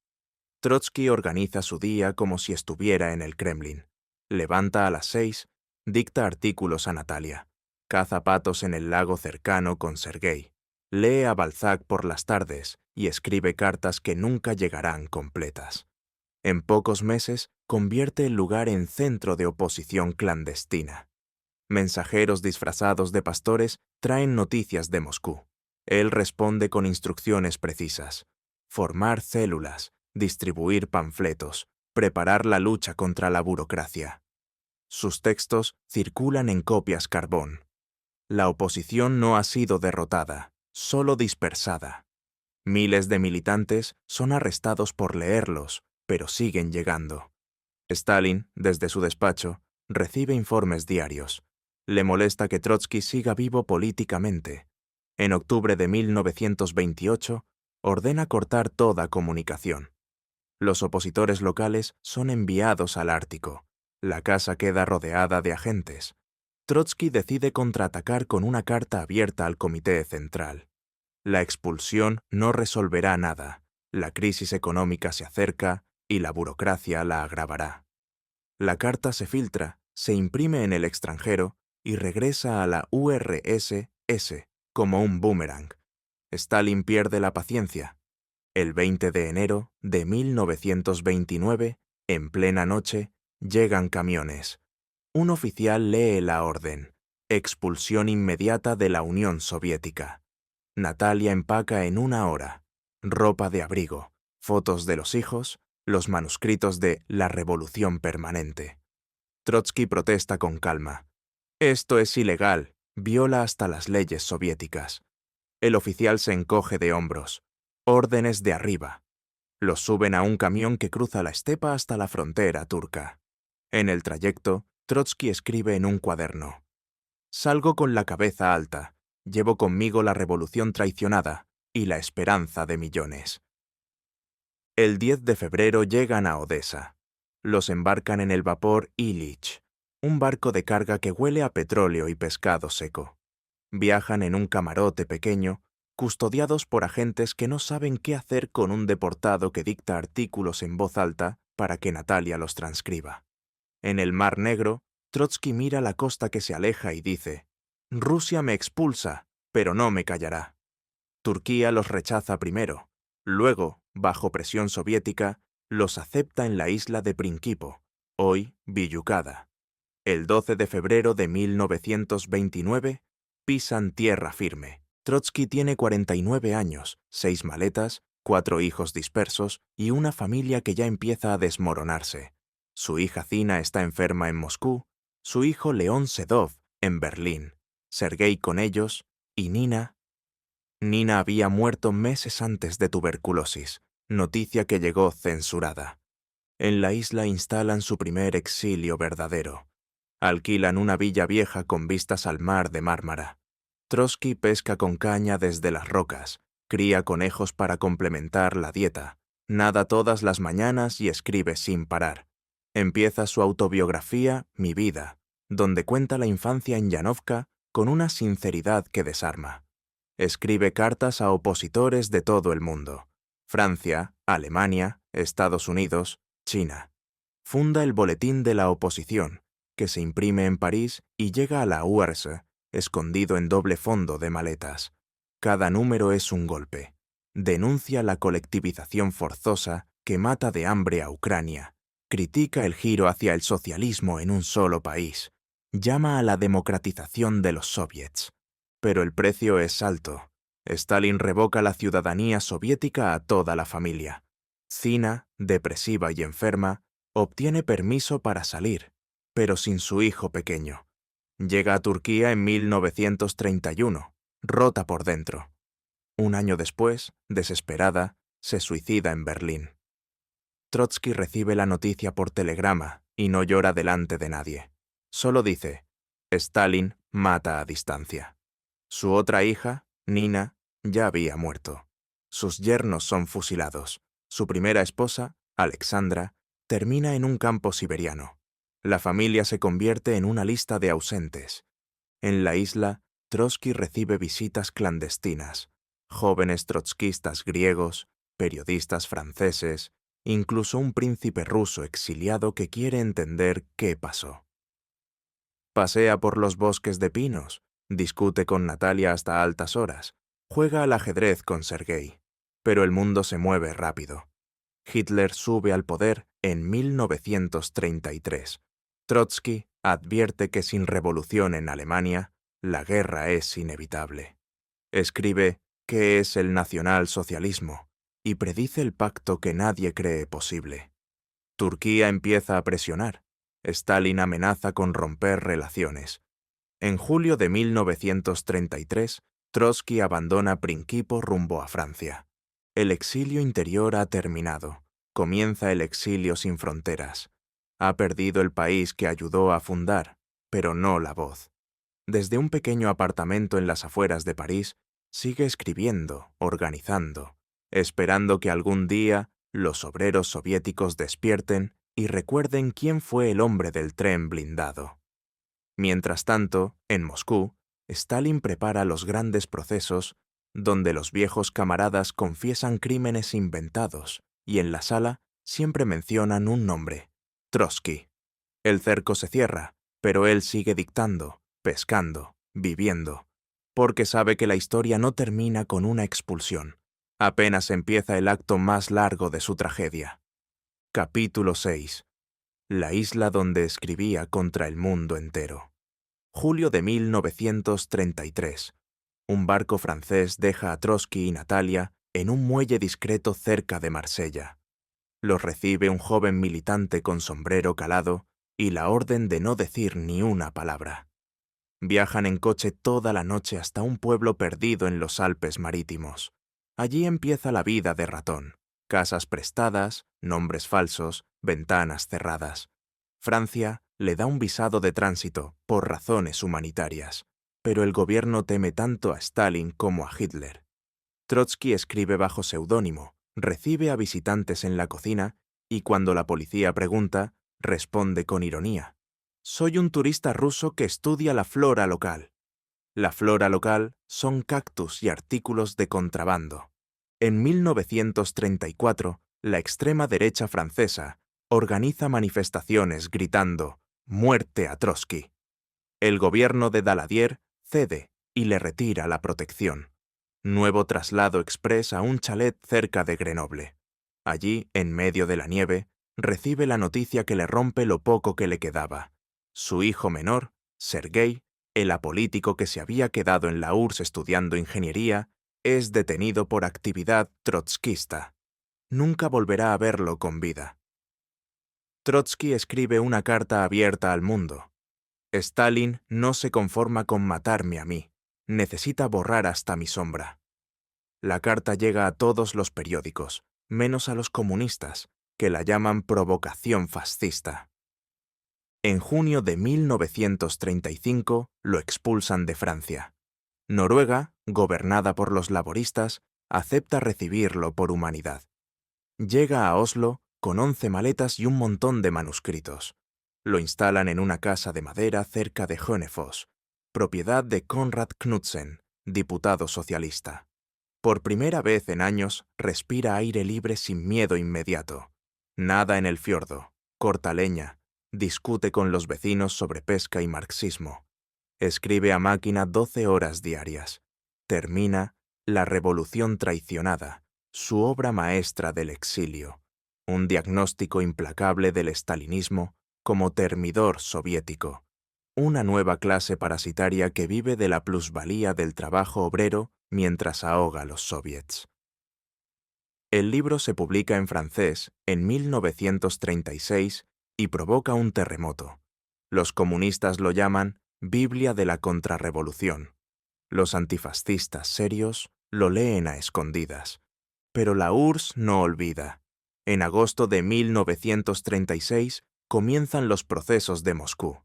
Trotsky organiza su día como si estuviera en el Kremlin. Levanta a las 6, dicta artículos a Natalia, caza patos en el lago cercano con Sergei, lee a Balzac por las tardes y escribe cartas que nunca llegarán completas. En pocos meses convierte el lugar en centro de oposición clandestina. Mensajeros disfrazados de pastores traen noticias de Moscú. Él responde con instrucciones precisas: formar células, distribuir panfletos, preparar la lucha contra la burocracia. Sus textos circulan en copias carbón. La oposición no ha sido derrotada, solo dispersada. Miles de militantes son arrestados por leerlos, pero siguen llegando. Stalin, desde su despacho, recibe informes diarios. Le molesta que Trotsky siga vivo políticamente. En octubre de 1928, ordena cortar toda comunicación. Los opositores locales son enviados al Ártico. La casa queda rodeada de agentes. Trotsky decide contraatacar con una carta abierta al Comité Central. La expulsión no resolverá nada. La crisis económica se acerca y la burocracia la agravará. La carta se filtra, se imprime en el extranjero y regresa a la URSS como un boomerang. Stalin pierde la paciencia. El 20 de enero de 1929, en plena noche, llegan camiones. Un oficial lee la orden: expulsión inmediata de la Unión Soviética. Natalia empaca en 1 hora. Ropa de abrigo, fotos de los hijos, los manuscritos de La Revolución Permanente. Trotsky protesta con calma. Esto es ilegal, viola hasta las leyes soviéticas. El oficial se encoge de hombros. Órdenes de arriba. Los suben a un camión que cruza la estepa hasta la frontera turca. En el trayecto, Trotsky escribe en un cuaderno: salgo con la cabeza alta, llevo conmigo la revolución traicionada y la esperanza de millones. El 10 de febrero llegan a Odessa. Los embarcan en el vapor Illich, un barco de carga que huele a petróleo y pescado seco. Viajan en un camarote pequeño, custodiados por agentes que no saben qué hacer con un deportado que dicta artículos en voz alta para que Natalia los transcriba. En el Mar Negro, Trotsky mira la costa que se aleja y dice: Rusia me expulsa, pero no me callará. Turquía los rechaza primero. Luego, bajo presión soviética, los acepta en la isla de Prinkipo, hoy Villukada. El 12 de febrero de 1929, pisan tierra firme. Trotsky tiene 49 años, 6 maletas, 4 hijos dispersos y una familia que ya empieza a desmoronarse. Su hija Zina está enferma en Moscú, su hijo León Sedov en Berlín, Sergei con ellos y Nina. Nina había muerto meses antes de tuberculosis, noticia que llegó censurada. En la isla instalan su primer exilio verdadero. Alquilan una villa vieja con vistas al mar de Mármara. Trotsky pesca con caña desde las rocas, cría conejos para complementar la dieta, nada todas las mañanas y escribe sin parar. Empieza su autobiografía Mi vida, donde cuenta la infancia en Yanovka con una sinceridad que desarma. Escribe cartas a opositores de todo el mundo: Francia, Alemania, Estados Unidos, China. Funda el Boletín de la Oposición, que se imprime en París y llega a la URSS, escondido en doble fondo de maletas. Cada número es un golpe. Denuncia la colectivización forzosa que mata de hambre a Ucrania. Critica el giro hacia el socialismo en un solo país. Llama a la democratización de los soviets. Pero el precio es alto. Stalin revoca la ciudadanía soviética a toda la familia. Zina, depresiva y enferma, obtiene permiso para salir, pero sin su hijo pequeño. Llega a Turquía en 1931, rota por dentro. Un año después, desesperada, se suicida en Berlín. Trotsky recibe la noticia por telegrama y no llora delante de nadie. Solo dice: Stalin mata a distancia. Su otra hija, Nina, ya había muerto. Sus yernos son fusilados. Su primera esposa, Alexandra, termina en un campo siberiano. La familia se convierte en una lista de ausentes. En la isla, Trotsky recibe visitas clandestinas, jóvenes trotskistas griegos, periodistas franceses, incluso un príncipe ruso exiliado que quiere entender qué pasó. Pasea por los bosques de pinos, discute con Natalia hasta altas horas, juega al ajedrez con Sergei, pero el mundo se mueve rápido. Hitler sube al poder en 1933. Trotsky advierte que sin revolución en Alemania, la guerra es inevitable. Escribe ¿Qué es el nacionalsocialismo? Y predice el pacto que nadie cree posible. Turquía empieza a presionar. Stalin amenaza con romper relaciones. En julio de 1933, Trotsky abandona Prinkipo rumbo a Francia. El exilio interior ha terminado. Comienza el exilio sin fronteras. Ha perdido el país que ayudó a fundar, pero no la voz. Desde un pequeño apartamento en las afueras de París, sigue escribiendo, organizando, esperando que algún día los obreros soviéticos despierten y recuerden quién fue el hombre del tren blindado. Mientras tanto, en Moscú, Stalin prepara los grandes procesos donde los viejos camaradas confiesan crímenes inventados y en la sala siempre mencionan un nombre, Trotsky. El cerco se cierra, pero él sigue dictando, pescando, viviendo, porque sabe que la historia no termina con una expulsión. Apenas empieza el acto más largo de su tragedia. Capítulo 6. La isla donde escribía contra el mundo entero. Julio de 1933. Un barco francés deja a Trotsky y Natalia en un muelle discreto cerca de Marsella. Los recibe un joven militante con sombrero calado y la orden de no decir ni una palabra. Viajan en coche toda la noche hasta un pueblo perdido en los Alpes marítimos. Allí empieza la vida de ratón. Casas prestadas, nombres falsos, ventanas cerradas. Francia le da un visado de tránsito por razones humanitarias, pero el gobierno teme tanto a Stalin como a Hitler. Trotsky escribe bajo seudónimo, recibe a visitantes en la cocina y cuando la policía pregunta, responde con ironía. Soy un turista ruso que estudia la flora local. La flora local son cactus y artículos de contrabando. En 1934, la extrema derecha francesa organiza manifestaciones gritando «¡Muerte a Trotsky!». El gobierno de Daladier cede y le retira la protección. Nuevo traslado exprés a un chalet cerca de Grenoble. Allí, en medio de la nieve, recibe la noticia que le rompe lo poco que le quedaba. Su hijo menor, Sergei, el apolítico que se había quedado en la URSS estudiando ingeniería, es detenido por actividad trotskista. Nunca volverá a verlo con vida. Trotsky escribe una carta abierta al mundo. Stalin no se conforma con matarme a mí, necesita borrar hasta mi sombra. La carta llega a todos los periódicos, menos a los comunistas, que la llaman provocación fascista. En junio de 1935 lo expulsan de Francia. Noruega, gobernada por los laboristas, acepta recibirlo por humanidad. Llega a Oslo con 11 maletas y un montón de manuscritos. Lo instalan en una casa de madera cerca de Hønefoss, propiedad de Konrad Knudsen, diputado socialista. Por primera vez en años respira aire libre sin miedo inmediato. Nada en el fiordo, corta leña, discute con los vecinos sobre pesca y marxismo. Escribe a máquina 12 horas diarias. Termina La revolución traicionada, su obra maestra del exilio, un diagnóstico implacable del estalinismo como termidor soviético, una nueva clase parasitaria que vive de la plusvalía del trabajo obrero mientras ahoga a los soviets. El libro se publica en francés en 1936 y provoca un terremoto. Los comunistas lo llaman Biblia de la Contrarrevolución. Los antifascistas serios lo leen a escondidas. Pero la URSS no olvida. En agosto de 1936 comienzan los procesos de Moscú.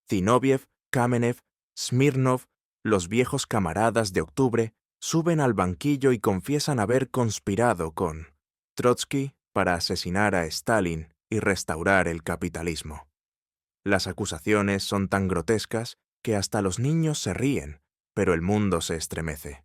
Zinoviev, Kamenev, Smirnov, los viejos camaradas de octubre, suben al banquillo y confiesan haber conspirado con Trotsky para asesinar a Stalin y restaurar el capitalismo. Las acusaciones son tan grotescas que hasta los niños se ríen, pero el mundo se estremece.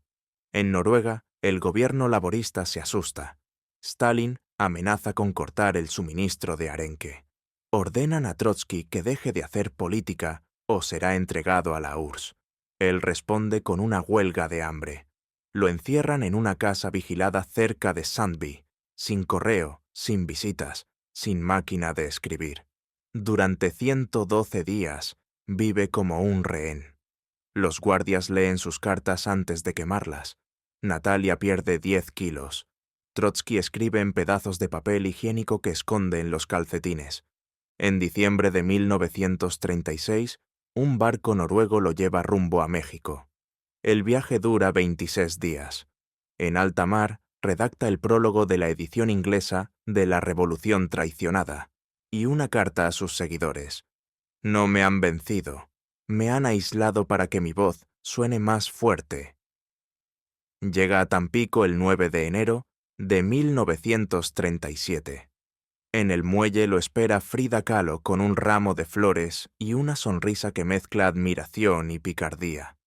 En Noruega, el gobierno laborista se asusta. Stalin amenaza con cortar el suministro de arenque. Ordenan a Trotsky que deje de hacer política o será entregado a la URSS. Él responde con una huelga de hambre. Lo encierran en una casa vigilada cerca de Sandby, sin correo, sin visitas, sin máquina de escribir. Durante 112 días vive como un rehén. Los guardias leen sus cartas antes de quemarlas. Natalia pierde 10 kilos. Trotsky escribe en pedazos de papel higiénico que esconde en los calcetines. En diciembre de 1936, un barco noruego lo lleva rumbo a México. El viaje dura 26 días. En alta mar, redacta el prólogo de la edición inglesa de La Revolución Traicionada y una carta a sus seguidores. No me han vencido. Me han aislado para que mi voz suene más fuerte. Llega a Tampico el 9 de enero de 1937. En el muelle lo espera Frida Kahlo con un ramo de flores y una sonrisa que mezcla admiración y picardía.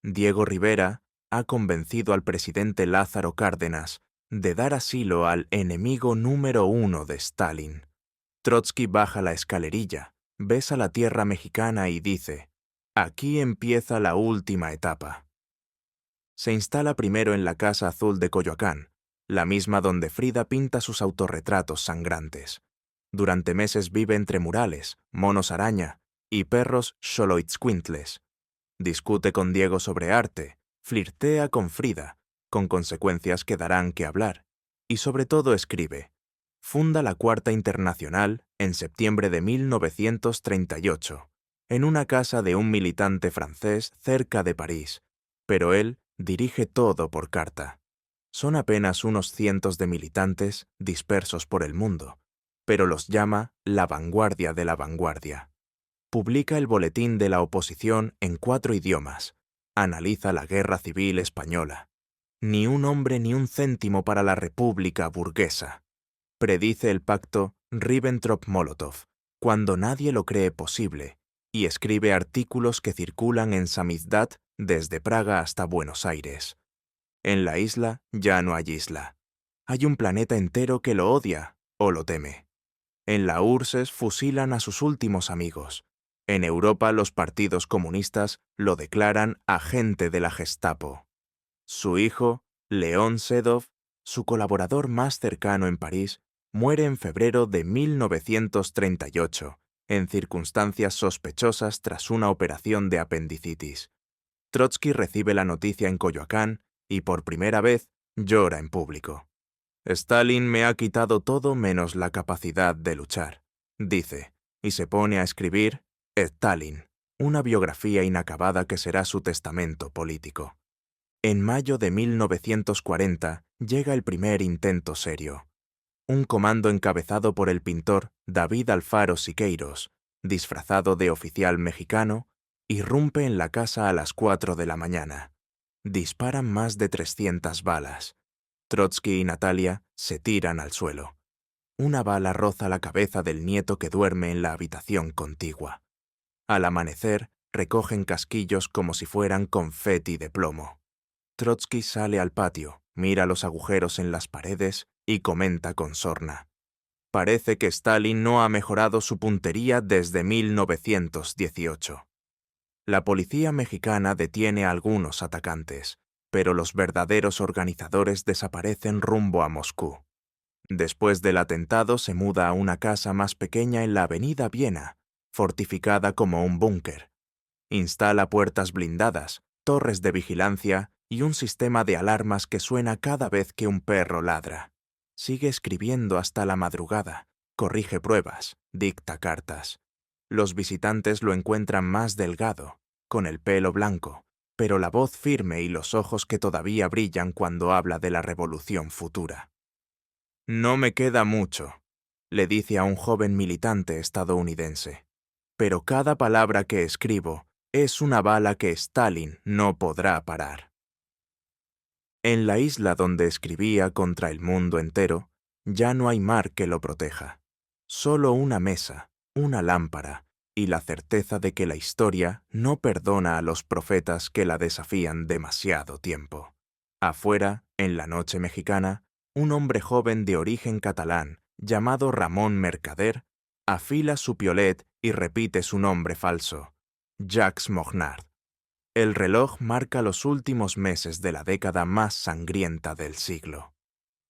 Diego Rivera ha convencido al presidente Lázaro Cárdenas de dar asilo al enemigo número 1 de Stalin. Trotsky baja la escalerilla, besa la tierra mexicana y dice: «Aquí empieza la última etapa». Se instala primero en la Casa Azul de Coyoacán, la misma donde Frida pinta sus autorretratos sangrantes. Durante meses vive entre murales, monos araña y perros xoloitzcuintles. Discute con Diego sobre arte, flirtea con Frida, con consecuencias que darán que hablar, y sobre todo escribe. Funda la Cuarta Internacional en septiembre de 1938, en una casa de un militante francés cerca de París, pero él dirige todo por carta. Son apenas unos cientos de militantes dispersos por el mundo, pero los llama la vanguardia de la vanguardia. Publica el boletín de la oposición en 4 idiomas. Analiza la guerra civil española. Ni un hombre ni un céntimo para la república burguesa. Predice el pacto Ribbentrop-Molotov, cuando nadie lo cree posible, y escribe artículos que circulan en samizdat desde Praga hasta Buenos Aires. En la isla ya no hay isla. Hay un planeta entero que lo odia o lo teme. En la URSS fusilan a sus últimos amigos. En Europa los partidos comunistas lo declaran agente de la Gestapo. Su hijo, León Sedov, su colaborador más cercano en París, muere en febrero de 1938, en circunstancias sospechosas tras una operación de apendicitis. Trotsky recibe la noticia en Coyoacán y por primera vez llora en público. Stalin me ha quitado todo menos la capacidad de luchar, dice, y se pone a escribir Stalin, una biografía inacabada que será su testamento político. En mayo de 1940 llega el primer intento serio. Un comando encabezado por el pintor David Alfaro Siqueiros, disfrazado de oficial mexicano, irrumpe en la casa a las 4 de la mañana. Disparan más de 300 balas. Trotsky y Natalia se tiran al suelo. Una bala roza la cabeza del nieto que duerme en la habitación contigua. Al amanecer, recogen casquillos como si fueran confeti de plomo. Trotsky sale al patio, mira los agujeros en las paredes y comenta con sorna. Parece que Stalin no ha mejorado su puntería desde 1918. La policía mexicana detiene a algunos atacantes, pero los verdaderos organizadores desaparecen rumbo a Moscú. Después del atentado se muda a una casa más pequeña en la avenida Viena, fortificada como un búnker. Instala puertas blindadas, torres de vigilancia y un sistema de alarmas que suena cada vez que un perro ladra. Sigue escribiendo hasta la madrugada, corrige pruebas, dicta cartas. Los visitantes lo encuentran más delgado, con el pelo blanco, pero la voz firme y los ojos que todavía brillan cuando habla de la revolución futura. «No me queda mucho», le dice a un joven militante estadounidense, «pero cada palabra que escribo es una bala que Stalin no podrá parar». En la isla donde escribía contra el mundo entero, ya no hay mar que lo proteja. Solo una mesa, una lámpara y la certeza de que la historia no perdona a los profetas que la desafían demasiado tiempo. Afuera, en la noche mexicana, un hombre joven de origen catalán, llamado Ramón Mercader, afila su piolet y repite su nombre falso, Jacques Mognard. El reloj marca los últimos meses de la década más sangrienta del siglo.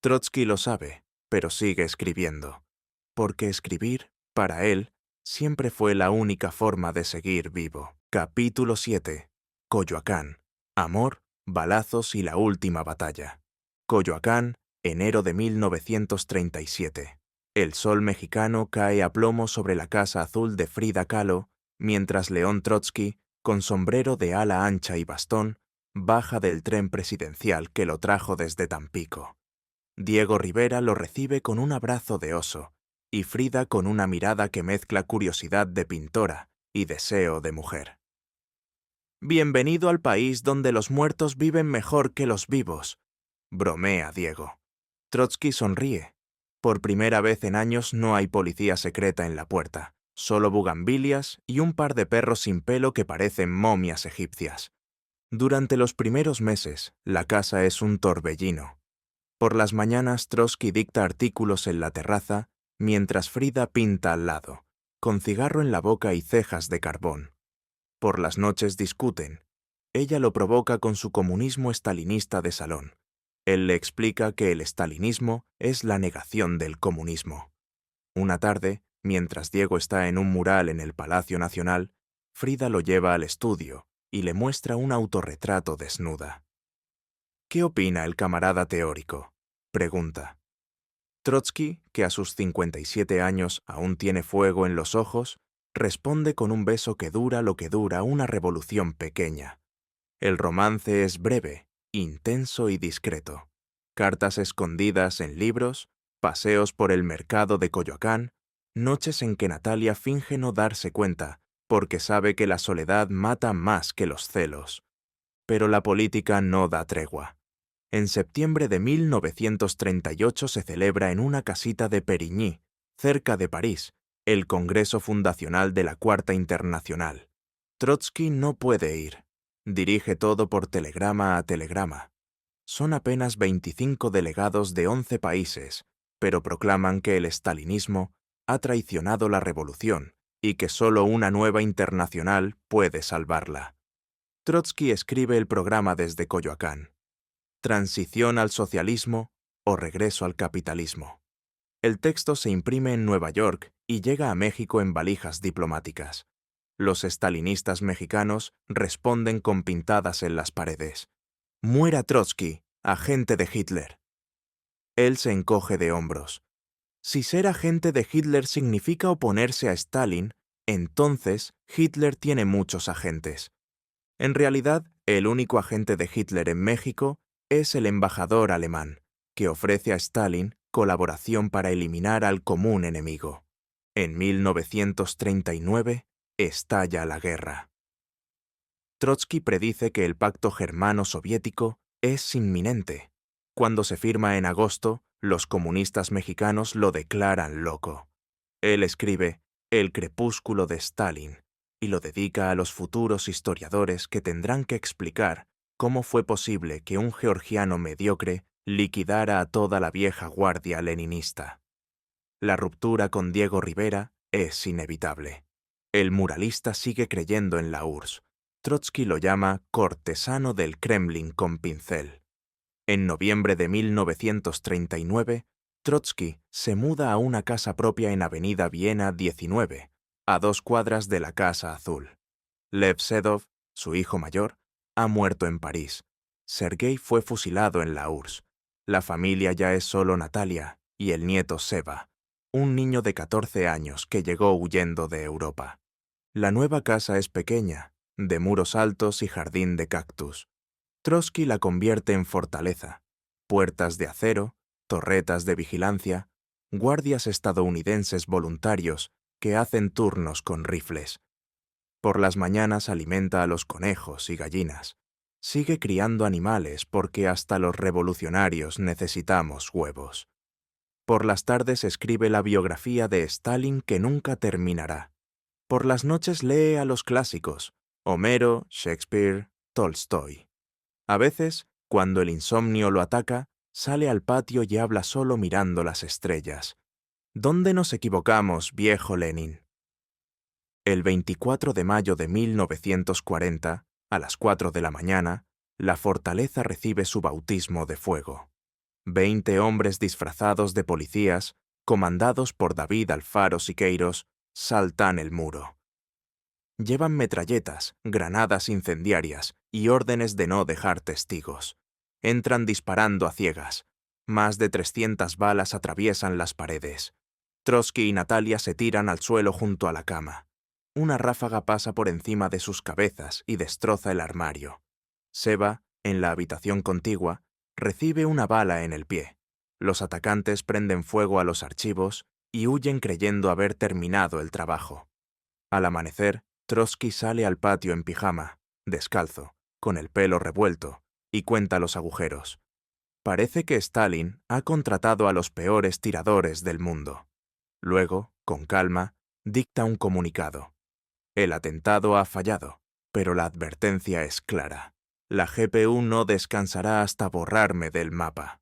Trotsky lo sabe, pero sigue escribiendo, porque escribir, para él, siempre fue la única forma de seguir vivo. Capítulo 7. Coyoacán. Amor, balazos y la última batalla. Coyoacán, enero de 1937. El sol mexicano cae a plomo sobre la casa azul de Frida Kahlo, mientras León Trotsky, con sombrero de ala ancha y bastón, baja del tren presidencial que lo trajo desde Tampico. Diego Rivera lo recibe con un abrazo de oso, y Frida con una mirada que mezcla curiosidad de pintora y deseo de mujer. «Bienvenido al país donde los muertos viven mejor que los vivos», bromea Diego. Trotsky sonríe. Por primera vez en años no hay policía secreta en la puerta, solo bugambilias y un par de perros sin pelo que parecen momias egipcias. Durante los primeros meses, la casa es un torbellino. Por las mañanas Trotsky dicta artículos en la terraza, mientras Frida pinta al lado, con cigarro en la boca y cejas de carbón. Por las noches discuten. Ella lo provoca con su comunismo estalinista de salón. Él le explica que el estalinismo es la negación del comunismo. Una tarde, mientras Diego está en un mural en el Palacio Nacional, Frida lo lleva al estudio y le muestra un autorretrato desnuda. «¿Qué opina el camarada teórico?», pregunta. Trotsky, que a sus 57 años aún tiene fuego en los ojos, responde con un beso que dura lo que dura una revolución pequeña. El romance es breve, intenso y discreto. Cartas escondidas en libros, paseos por el mercado de Coyoacán, noches en que Natalia finge no darse cuenta porque sabe que la soledad mata más que los celos. Pero la política no da tregua. En septiembre de 1938 se celebra en una casita de Perigny, cerca de París, el Congreso Fundacional de la Cuarta Internacional. Trotsky no puede ir. Dirige todo por telegrama a telegrama. Son apenas 25 delegados de 11 países, pero proclaman que el estalinismo ha traicionado la revolución y que solo una nueva internacional puede salvarla. Trotsky escribe el programa desde Coyoacán. Transición al socialismo o regreso al capitalismo. El texto se imprime en Nueva York y llega a México en valijas diplomáticas. Los estalinistas mexicanos responden con pintadas en las paredes. «Muera Trotsky, agente de Hitler». Él se encoge de hombros. Si ser agente de Hitler significa oponerse a Stalin, entonces Hitler tiene muchos agentes. En realidad, el único agente de Hitler en México es el embajador alemán, que ofrece a Stalin colaboración para eliminar al común enemigo. En 1939 estalla la guerra. Trotsky predice que el pacto germano-soviético es inminente. Cuando se firma en agosto, los comunistas mexicanos lo declaran loco. Él escribe El crepúsculo de Stalin y lo dedica a los futuros historiadores que tendrán que explicar cómo fue posible que un georgiano mediocre liquidara a toda la vieja guardia leninista. La ruptura con Diego Rivera es inevitable. El muralista sigue creyendo en la URSS. Trotsky lo llama cortesano del Kremlin con pincel. En noviembre de 1939, Trotsky se muda a una casa propia en Avenida Viena 19, a 2 cuadras de la Casa Azul. Lev Sedov, su hijo mayor, ha muerto en París. Sergei fue fusilado en la URSS. La familia ya es solo Natalia y el nieto Seba, un niño de 14 años que llegó huyendo de Europa. La nueva casa es pequeña, de muros altos y jardín de cactus. Trotsky la convierte en fortaleza. Puertas de acero, torretas de vigilancia, guardias estadounidenses voluntarios que hacen turnos con rifles. Por las mañanas alimenta a los conejos y gallinas. Sigue criando animales porque hasta los revolucionarios necesitamos huevos. Por las tardes escribe la biografía de Stalin que nunca terminará. Por las noches lee a los clásicos, Homero, Shakespeare, Tolstoy. A veces, cuando el insomnio lo ataca, sale al patio y habla solo mirando las estrellas. ¿Dónde nos equivocamos, viejo Lenin? El 24 de mayo de 1940, a las 4 de la mañana, la fortaleza recibe su bautismo de fuego. 20 hombres disfrazados de policías, comandados por David Alfaro Siqueiros, saltan el muro. Llevan metralletas, granadas incendiarias y órdenes de no dejar testigos. Entran disparando a ciegas. Más de 300 balas atraviesan las paredes. Trotsky y Natalia se tiran al suelo junto a la cama. Una ráfaga pasa por encima de sus cabezas y destroza el armario. Seba, en la habitación contigua, recibe una bala en el pie. Los atacantes prenden fuego a los archivos y huyen creyendo haber terminado el trabajo. Al amanecer, Trotsky sale al patio en pijama, descalzo, con el pelo revuelto, y cuenta los agujeros. Parece que Stalin ha contratado a los peores tiradores del mundo. Luego, con calma, dicta un comunicado. El atentado ha fallado, pero la advertencia es clara. La GPU no descansará hasta borrarme del mapa.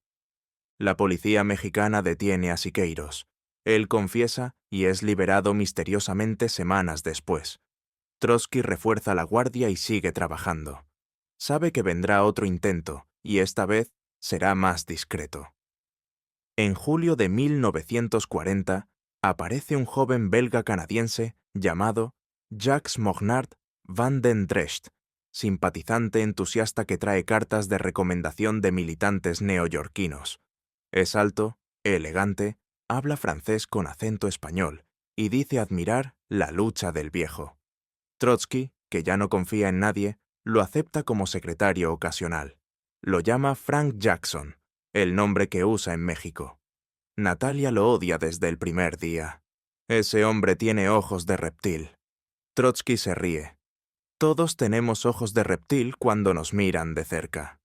La policía mexicana detiene a Siqueiros. Él confiesa y es liberado misteriosamente semanas después. Trotsky refuerza la guardia y sigue trabajando. Sabe que vendrá otro intento, y esta vez será más discreto. En julio de 1940, aparece un joven belga-canadiense llamado Jacques Mognard van den Drescht, simpatizante entusiasta que trae cartas de recomendación de militantes neoyorquinos. Es alto, elegante, habla francés con acento español y dice admirar la lucha del viejo. Trotsky, que ya no confía en nadie, lo acepta como secretario ocasional. Lo llama Frank Jackson, el nombre que usa en México. Natalia lo odia desde el primer día. Ese hombre tiene ojos de reptil. Trotsky se ríe. Todos tenemos ojos de reptil cuando nos miran de cerca.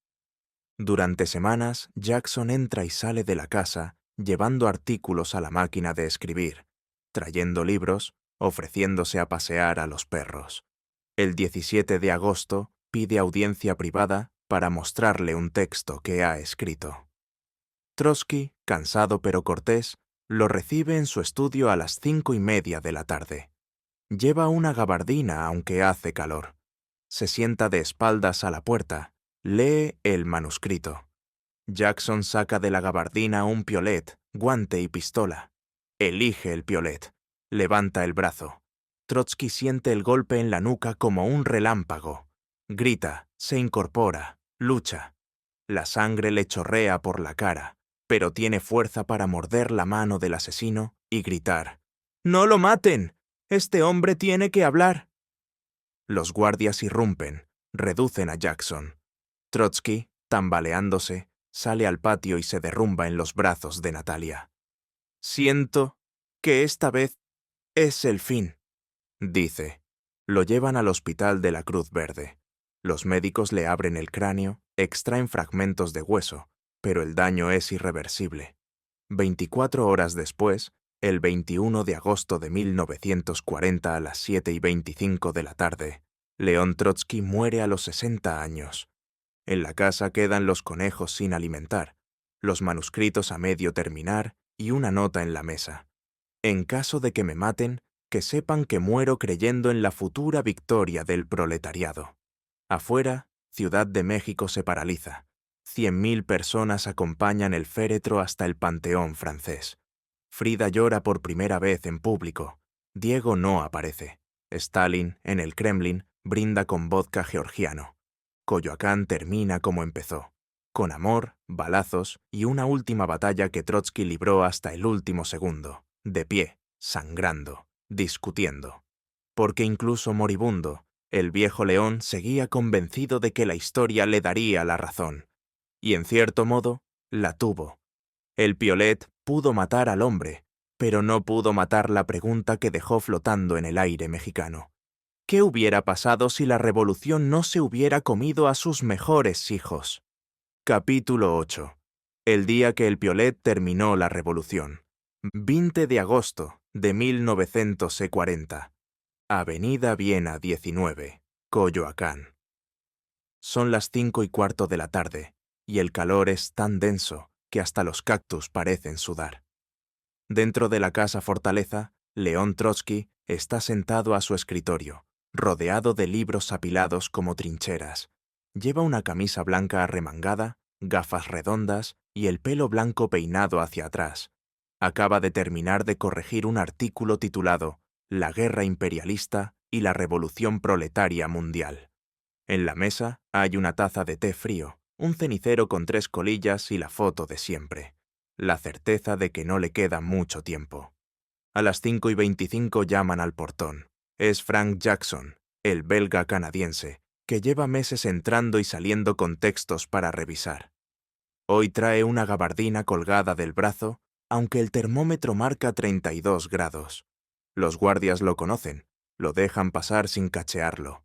Durante semanas, Jackson entra y sale de la casa, llevando artículos a la máquina de escribir, trayendo libros, ofreciéndose a pasear a los perros. El 17 de agosto pide audiencia privada para mostrarle un texto que ha escrito. Trotsky, cansado pero cortés, lo recibe en su estudio a las 5:30 de la tarde. Lleva una gabardina aunque hace calor. Se sienta de espaldas a la puerta, lee el manuscrito. Jackson saca de la gabardina un piolet, guante y pistola. Elige el piolet. Levanta el brazo. Trotsky siente el golpe en la nuca como un relámpago. Grita, se incorpora, lucha. La sangre le chorrea por la cara, pero tiene fuerza para morder la mano del asesino y gritar: «¡No lo maten! ¡Este hombre tiene que hablar!». Los guardias irrumpen, reducen a Jackson. Trotsky, tambaleándose, sale al patio y se derrumba en los brazos de Natalia. «Siento que esta vez es el fin», dice. Lo llevan al hospital de la Cruz Verde. Los médicos le abren el cráneo, extraen fragmentos de hueso, pero el daño es irreversible. 24 horas después, el 21 de agosto de 1940 a las 7:25 de la tarde, León Trotsky muere a los 60 años. En la casa quedan los conejos sin alimentar, los manuscritos a medio terminar y una nota en la mesa. En caso de que me maten, que sepan que muero creyendo en la futura victoria del proletariado. Afuera, Ciudad de México se paraliza. 100.000 personas acompañan el féretro hasta el Panteón francés. Frida llora por primera vez en público. Diego no aparece. Stalin, en el Kremlin, brinda con vodka georgiano. Coyoacán termina como empezó, con amor, balazos y una última batalla que Trotsky libró hasta el último segundo, de pie, sangrando, discutiendo. Porque incluso moribundo, el viejo León seguía convencido de que la historia le daría la razón. Y en cierto modo, la tuvo. El piolet pudo matar al hombre, pero no pudo matar la pregunta que dejó flotando en el aire mexicano. ¿Qué hubiera pasado si la revolución no se hubiera comido a sus mejores hijos? Capítulo 8. El día que el piolet terminó la revolución. 20 de agosto de 1940. Avenida Viena 19, Coyoacán. Son las 5:15 de la tarde, y el calor es tan denso que hasta los cactus parecen sudar. Dentro de la casa fortaleza, León Trotsky está sentado a su escritorio, rodeado de libros apilados como trincheras. Lleva una camisa blanca arremangada, gafas redondas y el pelo blanco peinado hacia atrás. Acaba de terminar de corregir un artículo titulado La guerra imperialista y la revolución proletaria mundial. En la mesa hay una taza de té frío, un cenicero con 3 colillas y la foto de siempre. La certeza de que no le queda mucho tiempo. A las 5:25 llaman al portón. Es Frank Jackson, el belga canadiense, que lleva meses entrando y saliendo con textos para revisar. Hoy trae una gabardina colgada del brazo, aunque el termómetro marca 32 grados. Los guardias lo conocen, lo dejan pasar sin cachearlo.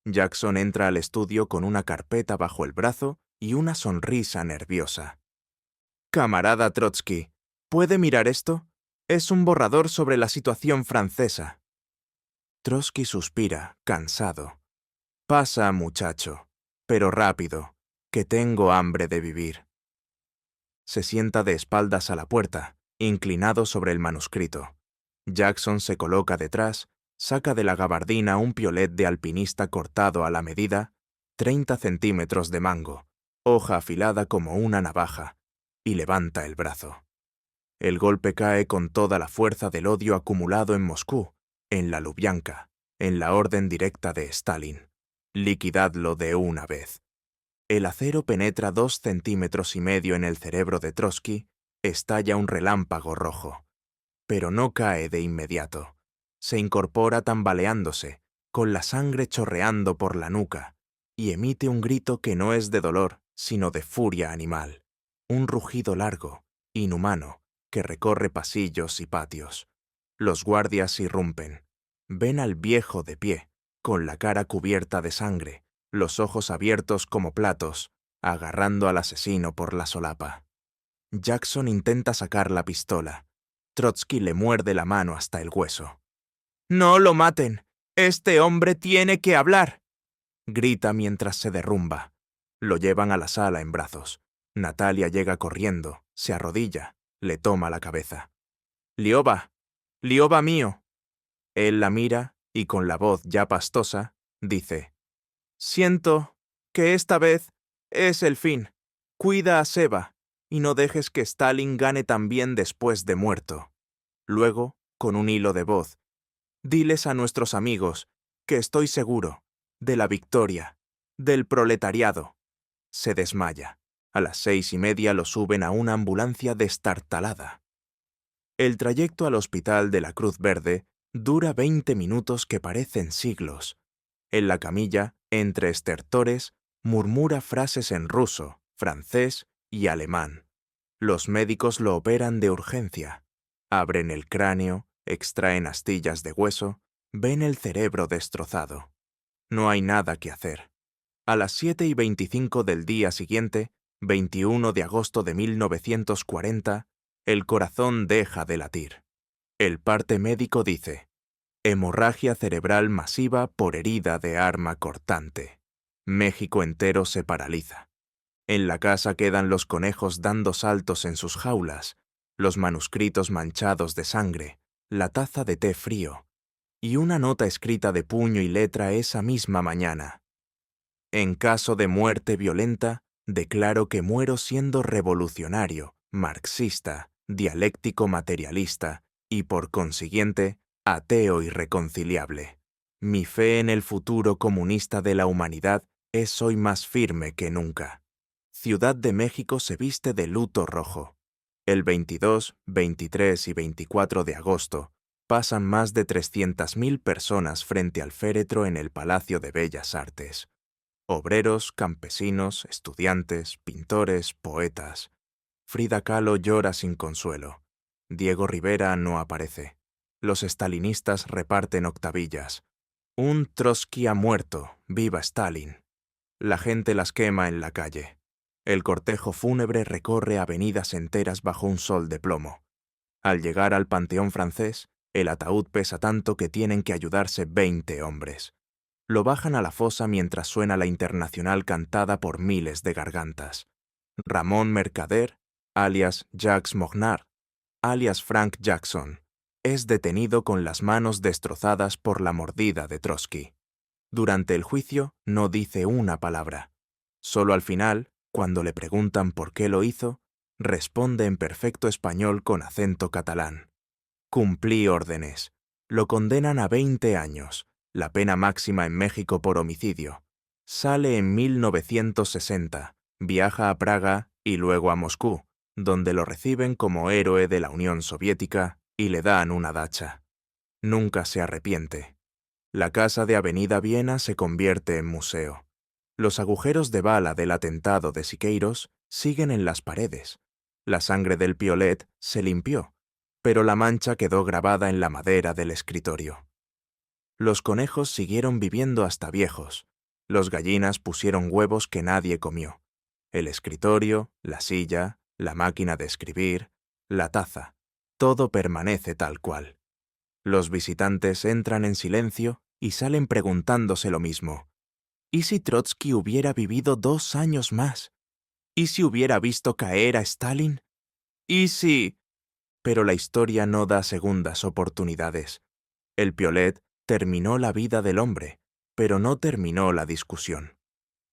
Jackson entra al estudio con una carpeta bajo el brazo y una sonrisa nerviosa. «Camarada Trotsky, ¿puede mirar esto? Es un borrador sobre la situación francesa». Trotsky suspira, cansado. «Pasa, muchacho, pero rápido, que tengo hambre de vivir». Se sienta de espaldas a la puerta, inclinado sobre el manuscrito. Jackson se coloca detrás, saca de la gabardina un piolet de alpinista cortado a la medida, 30 centímetros de mango, hoja afilada como una navaja, y levanta el brazo. El golpe cae con toda la fuerza del odio acumulado en Moscú, en la Lubyanka, en la orden directa de Stalin. Liquidadlo de una vez. El acero penetra 2,5 centímetros en el cerebro de Trotsky, estalla un relámpago rojo. Pero no cae de inmediato. Se incorpora tambaleándose, con la sangre chorreando por la nuca, y emite un grito que no es de dolor, sino de furia animal. Un rugido largo, inhumano, que recorre pasillos y patios. Los guardias irrumpen. Ven al viejo de pie, con la cara cubierta de sangre, los ojos abiertos como platos, agarrando al asesino por la solapa. Jackson intenta sacar la pistola. Trotsky le muerde la mano hasta el hueso. «¡No lo maten! ¡Este hombre tiene que hablar!», grita mientras se derrumba. Lo llevan a la sala en brazos. Natalia llega corriendo, se arrodilla, le toma la cabeza. «Lioba, Lioba mío». Él la mira y con la voz ya pastosa dice: «Siento que esta vez es el fin. Cuida a Seba y no dejes que Stalin gane también después de muerto». Luego, con un hilo de voz: «Diles a nuestros amigos que estoy seguro de la victoria, del proletariado». Se desmaya. A las 6:30 lo suben a una ambulancia destartalada. El trayecto al hospital de la Cruz Verde dura 20 minutos que parecen siglos. En la camilla, entre estertores, murmura frases en ruso, francés y alemán. Los médicos lo operan de urgencia. Abren el cráneo, extraen astillas de hueso, ven el cerebro destrozado. No hay nada que hacer. A las 7:25 del día siguiente, 21 de agosto de 1940, el corazón deja de latir. El parte médico dice: hemorragia cerebral masiva por herida de arma cortante. México entero se paraliza. En la casa quedan los conejos dando saltos en sus jaulas, los manuscritos manchados de sangre, la taza de té frío, y una nota escrita de puño y letra esa misma mañana. En caso de muerte violenta, declaro que muero siendo revolucionario, marxista, dialéctico materialista y, por consiguiente, ateo irreconciliable. Mi fe en el futuro comunista de la humanidad es hoy más firme que nunca. Ciudad de México se viste de luto rojo. El 22, 23 y 24 de agosto pasan más de 300.000 personas frente al féretro en el Palacio de Bellas Artes. Obreros, campesinos, estudiantes, pintores, poetas. Frida Kahlo llora sin consuelo. Diego Rivera no aparece. Los estalinistas reparten octavillas. Un Trotsky ha muerto, viva Stalin. La gente las quema en la calle. El cortejo fúnebre recorre avenidas enteras bajo un sol de plomo. Al llegar al Panteón francés, El ataúd pesa tanto que tienen que ayudarse 20 hombres. Lo bajan a la fosa mientras suena la internacional cantada por miles de gargantas. Ramón Mercader, alias Jacques Mognard, alias Frank Jackson, es detenido con las manos destrozadas por la mordida de Trotsky. Durante el juicio no dice una palabra. Solo al final, cuando le preguntan por qué lo hizo, responde en perfecto español con acento catalán. Cumplí órdenes. Lo condenan a 20 años, la pena máxima en México por homicidio. Sale en 1960, viaja a Praga y luego a Moscú, donde lo reciben como héroe de la Unión Soviética y le dan una dacha. Nunca se arrepiente. La casa de Avenida Viena se convierte en museo. Los agujeros de bala del atentado de Siqueiros siguen en las paredes. La sangre del piolet se limpió, pero la mancha quedó grabada en la madera del escritorio. Los conejos siguieron viviendo hasta viejos. Los gallinas pusieron huevos que nadie comió. El escritorio, la silla, la máquina de escribir, la taza, todo permanece tal cual. Los visitantes entran en silencio y salen preguntándose lo mismo. ¿Y si Trotsky hubiera vivido 2 años más? ¿Y si hubiera visto caer a Stalin? ¿Y si...? Pero la historia no da segundas oportunidades. El piolet terminó la vida del hombre, pero no terminó la discusión.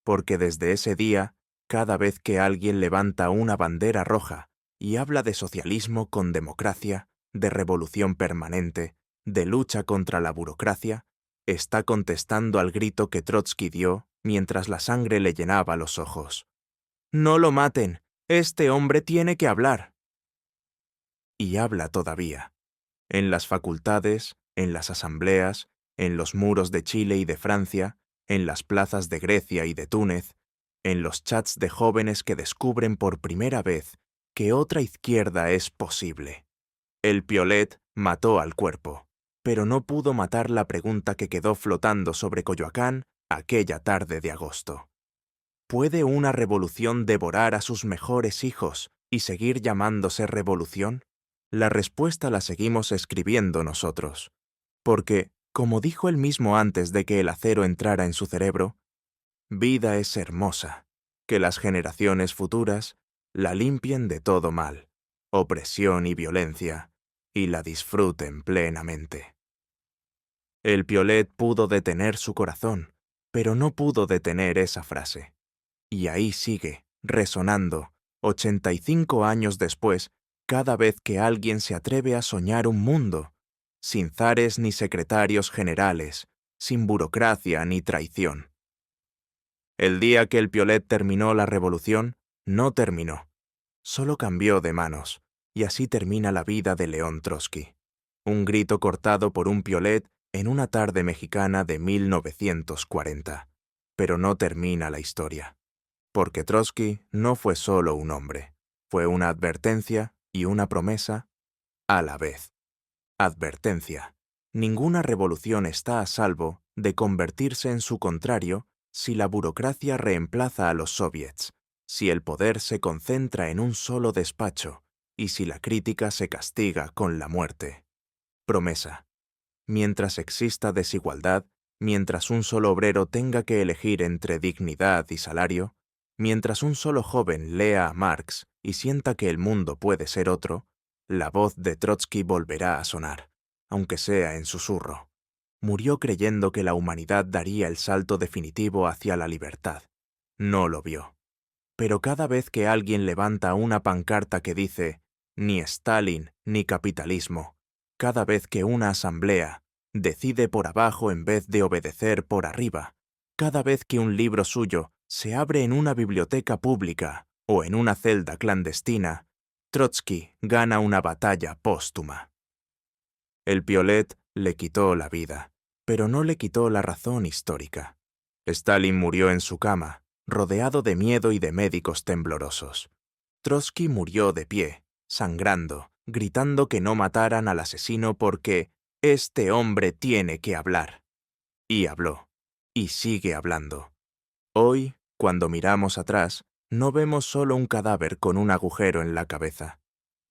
Porque desde ese día, cada vez que alguien levanta una bandera roja y habla de socialismo con democracia, de revolución permanente, de lucha contra la burocracia, está contestando al grito que Trotsky dio mientras la sangre le llenaba los ojos. ¡No lo maten! ¡Este hombre tiene que hablar! Y habla todavía. En las facultades, en las asambleas, en los muros de Chile y de Francia, en las plazas de Grecia y de Túnez, en los chats de jóvenes que descubren por primera vez que otra izquierda es posible. El piolet mató al cuerpo, pero no pudo matar la pregunta que quedó flotando sobre Coyoacán aquella tarde de agosto. ¿Puede una revolución devorar a sus mejores hijos y seguir llamándose revolución? La respuesta la seguimos escribiendo nosotros, porque, como dijo él mismo antes de que el acero entrara en su cerebro, vida es hermosa, que las generaciones futuras la limpien de todo mal, opresión y violencia, y la disfruten plenamente. El piolet pudo detener su corazón, pero no pudo detener esa frase. Y ahí sigue, resonando, 85 años después, cada vez que alguien se atreve a soñar un mundo, sin zares ni secretarios generales, sin burocracia ni traición. El día que el piolet terminó la revolución, no terminó, solo cambió de manos, y así termina la vida de León Trotsky. Un grito cortado por un piolet en una tarde mexicana de 1940. Pero no termina la historia. Porque Trotsky no fue solo un hombre, fue una advertencia y una promesa a la vez. Advertencia. Ninguna revolución está a salvo de convertirse en su contrario si la burocracia reemplaza a los soviets, si el poder se concentra en un solo despacho y si la crítica se castiga con la muerte. Promesa. Mientras exista desigualdad, mientras un solo obrero tenga que elegir entre dignidad y salario, mientras un solo joven lea a Marx y sienta que el mundo puede ser otro, la voz de Trotsky volverá a sonar, aunque sea en susurro. Murió creyendo que la humanidad daría el salto definitivo hacia la libertad. No lo vio. Pero cada vez que alguien levanta una pancarta que dice «Ni Stalin, ni capitalismo», cada vez que una asamblea decide por abajo en vez de obedecer por arriba, cada vez que un libro suyo se abre en una biblioteca pública o en una celda clandestina, Trotsky gana una batalla póstuma. El piolet le quitó la vida, pero no le quitó la razón histórica. Stalin murió en su cama, rodeado de miedo y de médicos temblorosos. Trotsky murió de pie, sangrando, gritando que no mataran al asesino porque «este hombre tiene que hablar». Y habló, y sigue hablando. Hoy, cuando miramos atrás, no vemos solo un cadáver con un agujero en la cabeza.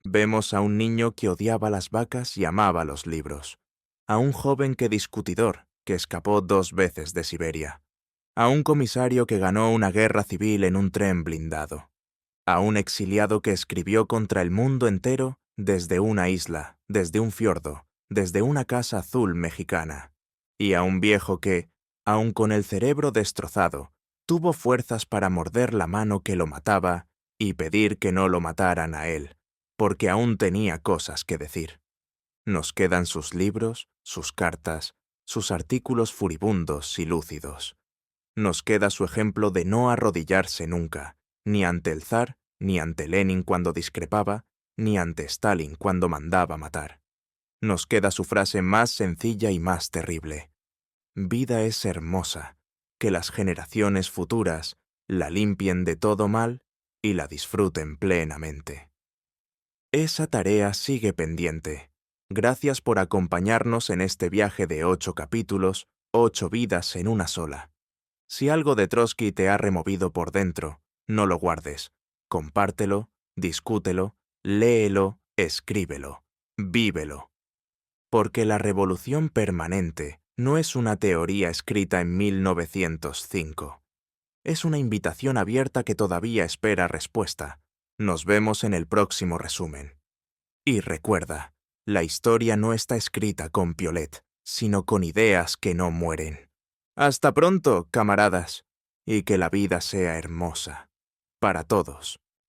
Vemos a un niño que odiaba las vacas y amaba los libros, a un joven que discutidor, que escapó 2 veces de Siberia, a un comisario que ganó una guerra civil en un tren blindado, a un exiliado que escribió contra el mundo entero desde una isla, desde un fiordo, desde una casa azul mexicana, y a un viejo que, aun con el cerebro destrozado, tuvo fuerzas para morder la mano que lo mataba y pedir que no lo mataran a él, porque aún tenía cosas que decir. Nos quedan sus libros, sus cartas, sus artículos furibundos y lúcidos. Nos queda su ejemplo de no arrodillarse nunca, ni ante el zar, ni ante Lenin cuando discrepaba, ni ante Stalin cuando mandaba matar. Nos queda su frase más sencilla y más terrible. Vida es hermosa, que las generaciones futuras la limpien de todo mal y la disfruten plenamente. Esa tarea sigue pendiente. Gracias por acompañarnos en este viaje de 8 capítulos, 8 vidas en una sola. Si algo de Trotsky te ha removido por dentro, no lo guardes. Compártelo, discútelo, léelo, escríbelo, vívelo. Porque la revolución permanente no es una teoría escrita en 1905. Es una invitación abierta que todavía espera respuesta. Nos vemos en el próximo resumen. Y recuerda, la historia no está escrita con piolet, sino con ideas que no mueren. Hasta pronto, camaradas, y que la vida sea hermosa, para todos.